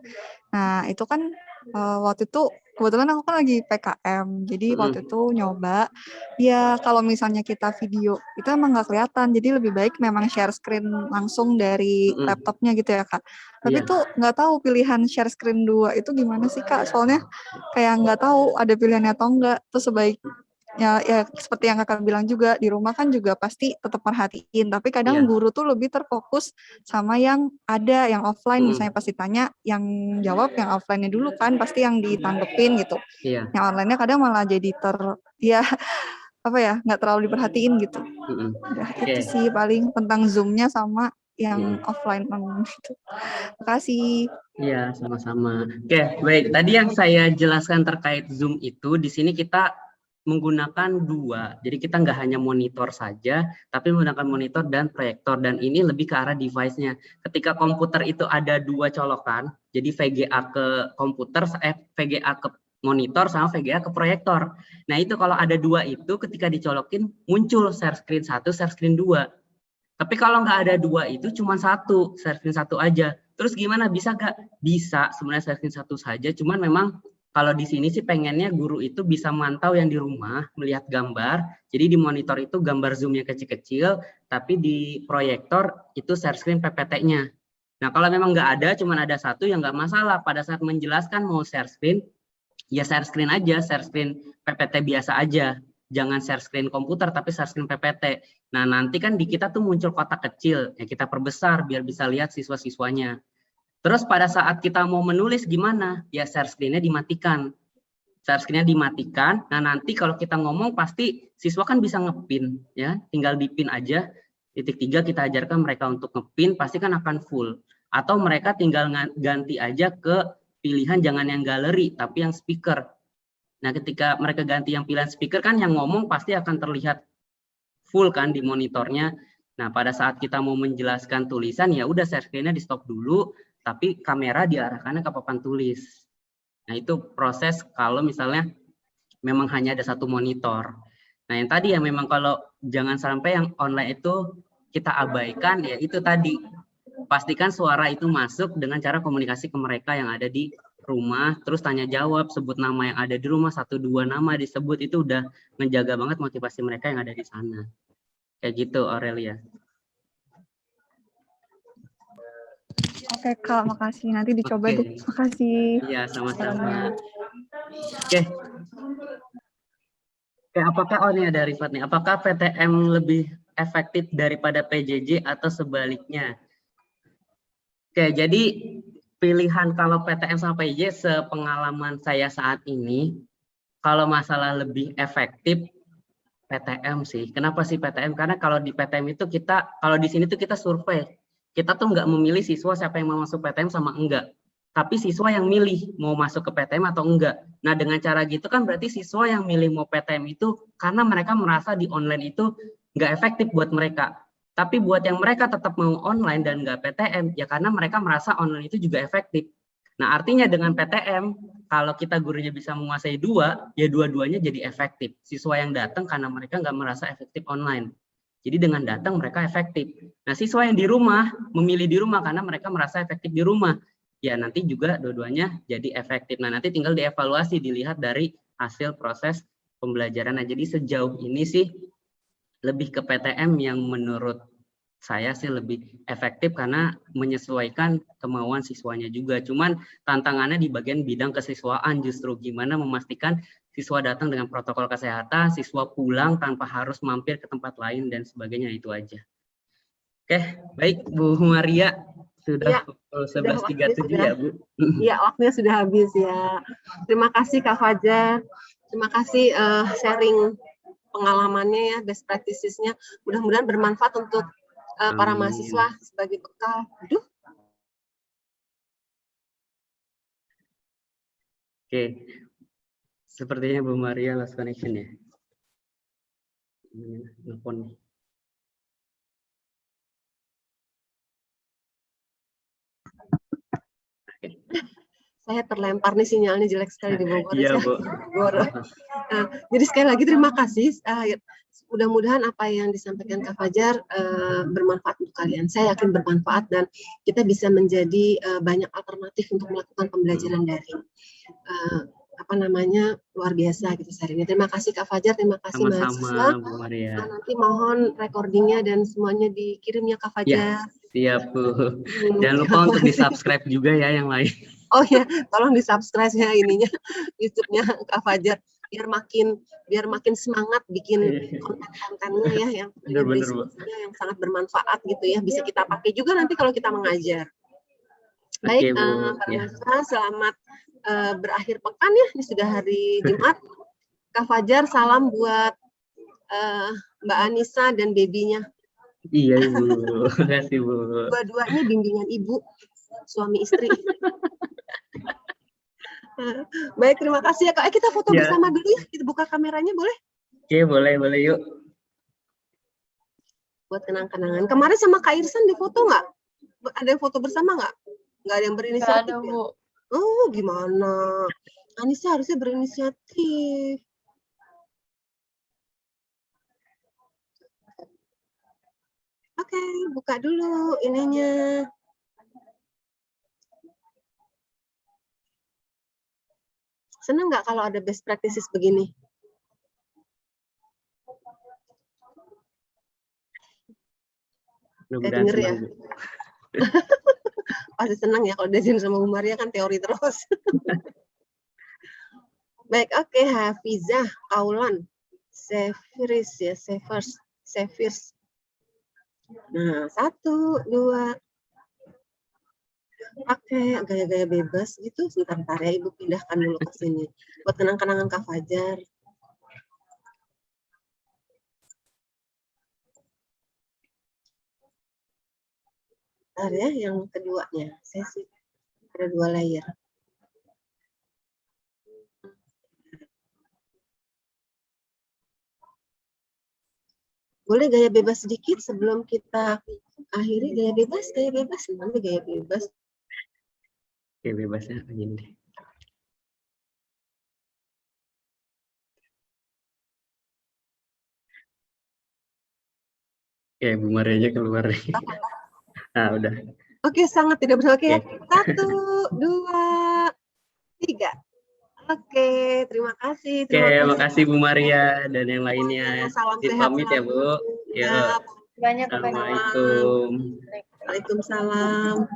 Nah, itu kan waktu itu kebetulan aku kan lagi PKM, jadi waktu itu nyoba, ya kalau misalnya kita video, itu emang nggak kelihatan, jadi lebih baik memang share screen langsung dari laptopnya gitu ya Kak. Tapi Iya. tuh nggak tahu pilihan share screen 2 itu gimana sih Kak, soalnya kayak nggak tahu ada pilihannya atau enggak, terus ya seperti yang Kakak bilang juga, di rumah kan juga pasti tetap perhatiin, tapi kadang Iya. guru tuh lebih terfokus sama yang ada, yang offline, misalnya Mm-mm. pas ditanya, yang jawab yang offline-nya dulu kan, pasti yang ditanggepin gitu. Iya. Yang online-nya kadang malah jadi ya apa ya, nggak terlalu diperhatiin gitu. Mm-mm. Udah Oke. itu sih paling tentang Zoom-nya sama yang Mm-mm. offline gitu. Makasih. Iya, sama-sama. Oke, baik. Tadi yang saya jelaskan terkait Zoom itu, di sini kita menggunakan dua. Jadi kita nggak hanya monitor saja, tapi menggunakan monitor dan proyektor. Dan ini lebih ke arah device-nya. Ketika komputer itu ada dua colokan, jadi VGA ke komputer, VGA ke monitor sama VGA ke proyektor. Nah itu kalau ada dua itu, ketika dicolokin, muncul share screen 1, share screen 2. Tapi kalau nggak ada dua itu cuma satu, share screen 1 aja. Terus gimana, bisa nggak? Bisa, sebenarnya share screen 1 saja, cuman memang kalau di sini sih pengennya guru itu bisa memantau yang di rumah, melihat gambar. Jadi di monitor itu gambar zoom-nya kecil-kecil, tapi di proyektor itu share screen PPT-nya. Nah kalau memang nggak ada, cuman ada satu, yang nggak masalah. Pada saat menjelaskan mau share screen, ya share screen aja, share screen PPT biasa aja. Jangan share screen komputer, tapi share screen PPT. Nah nanti kan di kita tuh muncul kotak kecil, ya kita perbesar biar bisa lihat siswa-siswanya. Terus pada saat kita mau menulis gimana? Ya share screen-nya dimatikan. Share screen-nya dimatikan. Nah, nanti kalau kita ngomong pasti siswa kan bisa ngepin ya, tinggal dipin aja. Titik 3 kita ajarkan mereka untuk ngepin, pasti kan akan full. Atau mereka tinggal ganti aja ke pilihan jangan yang galeri, tapi yang speaker. Nah, ketika mereka ganti yang pilihan speaker kan yang ngomong pasti akan terlihat full kan di monitornya. Nah, pada saat kita mau menjelaskan tulisan ya udah share screen-nya di stop dulu, tapi kamera diarahkannya ke papan tulis. Nah, itu proses kalau misalnya memang hanya ada satu monitor. Nah, yang tadi ya memang kalau jangan sampai yang online itu kita abaikan, ya itu tadi. Pastikan suara itu masuk dengan cara komunikasi ke mereka yang ada di rumah, terus tanya jawab, sebut nama yang ada di rumah, 1-2 nama disebut, itu udah menjaga banget motivasi mereka yang ada di sana. Kayak gitu, Aurelia. Oke Kak, makasih. Nanti dicoba deh. Makasih. Iya, sama-sama. sarannya. Oke. Oke, apakah ini ada Rifat nih? Apakah PTM lebih efektif daripada PJJ atau sebaliknya? Oke, jadi pilihan kalau PTM sama PJJ sepengalaman saya saat ini, kalau masalah lebih efektif PTM sih. Kenapa sih PTM? Karena kalau di PTM itu kalau di sini tuh kita survei. Kita tuh nggak memilih siswa siapa yang mau masuk PTM sama enggak. Tapi siswa yang milih mau masuk ke PTM atau enggak. Nah dengan cara gitu kan berarti siswa yang milih mau PTM itu karena mereka merasa di online itu nggak efektif buat mereka. Tapi buat yang mereka tetap mau online dan nggak PTM, ya karena mereka merasa online itu juga efektif. Nah artinya dengan PTM, kalau kita gurunya bisa menguasai dua, ya dua-duanya jadi efektif. Siswa yang datang karena mereka nggak merasa efektif online. Jadi dengan datang mereka efektif. Nah siswa yang di rumah, memilih di rumah karena mereka merasa efektif di rumah. Ya nanti juga dua-duanya jadi efektif. Nah nanti tinggal dievaluasi, dilihat dari hasil proses pembelajaran. Nah jadi sejauh ini sih lebih ke PTM yang menurut saya sih lebih efektif karena menyesuaikan kemauan siswanya juga. Cuman tantangannya di bagian bidang kesiswaan justru gimana memastikan siswa datang dengan protokol kesehatan, siswa pulang tanpa harus mampir ke tempat lain dan sebagainya, itu aja. Oke, baik Bu Maria, sudah pukul 11.37 ya Bu. Iya, waktunya sudah habis ya. Terima kasih Kak Fajar. Terima kasih sharing pengalamannya ya, best practices-nya. Mudah-mudahan bermanfaat untuk para mahasiswa sebagai bekal. Oke, sepertinya Bu Maria lost connection ya. Nelfon nih. Saya terlempar nih, sinyalnya jelek sekali di Bogor. Iya, Saya Bu. di Bogor. Jadi sekali lagi terima kasih. Mudah-mudahan apa yang disampaikan Kak Fajar bermanfaat untuk kalian. Saya yakin bermanfaat dan kita bisa menjadi banyak alternatif untuk melakukan pembelajaran daring. Luar biasa gitu sharingnya. Terima kasih Kak Fajar, terima kasih mahasiswa. Sama-sama, Bu Maria. Nanti mohon recordingnya dan semuanya dikirim ya Kak Fajar. Siap, Bu. Jangan lupa untuk di-subscribe juga ya yang lain. Oh ya, tolong di-subscribe ya ininya YouTube-nya Kak Fajar biar makin semangat bikin konten-kontennya ya yang yang sangat bermanfaat gitu ya, bisa kita pakai juga nanti kalau kita mengajar. Baik, para mahasiswa, selamat berakhir pekan ya, ini sudah hari Jumat. Kak Fajar, salam buat Mbak Anissa dan babynya. Iya, Ibu. Terima kasih, Bu. Dua-duanya bimbingan ibu, suami istri. Baik, terima kasih ya Kak. Kita foto bersama dulu ya. Kita buka kameranya boleh? Oke, boleh yuk. Buat kenang-kenangan. Kemarin sama Kak Irsan di foto nggak? Ada yang foto bersama nggak? Nggak ada yang berinisiatif ya? Bu. Oh, gimana? Anissa harusnya berinisiatif. Oke, buka dulu ininya. Senang nggak kalau ada best practices begini? Denger ya. Pasti senang ya kalau diajarin sama Bu Maria, kan teori terus. Baik, oke. Hafizah, Kaulan, Sefirs ya, Sefirs. Nah, 1, 2. Pakai gaya-gaya bebas gitu. Sebentar ya, Ibu pindahkan dulu ke sini. Buat kenang-kenangan Kak Fajar. Bentar ya, yang keduanya. Sesi. Ada 2 layer. Boleh gaya bebas sedikit sebelum kita akhiri. Gaya bebas. Namanya gaya bebas. Oke, bebasnya begini deh. Oke, Bu Marianya keluar. Nah, udah. Oke, sangat tidak bersama. Oke, ya. 1, 2, 3. Oke, terima kasih. Oke, makasih Bu Maria dan yang lainnya. Salam sehat Pamit ya, Bu. Ya, Banyak Assalamualaikum. Waalaikumsalam.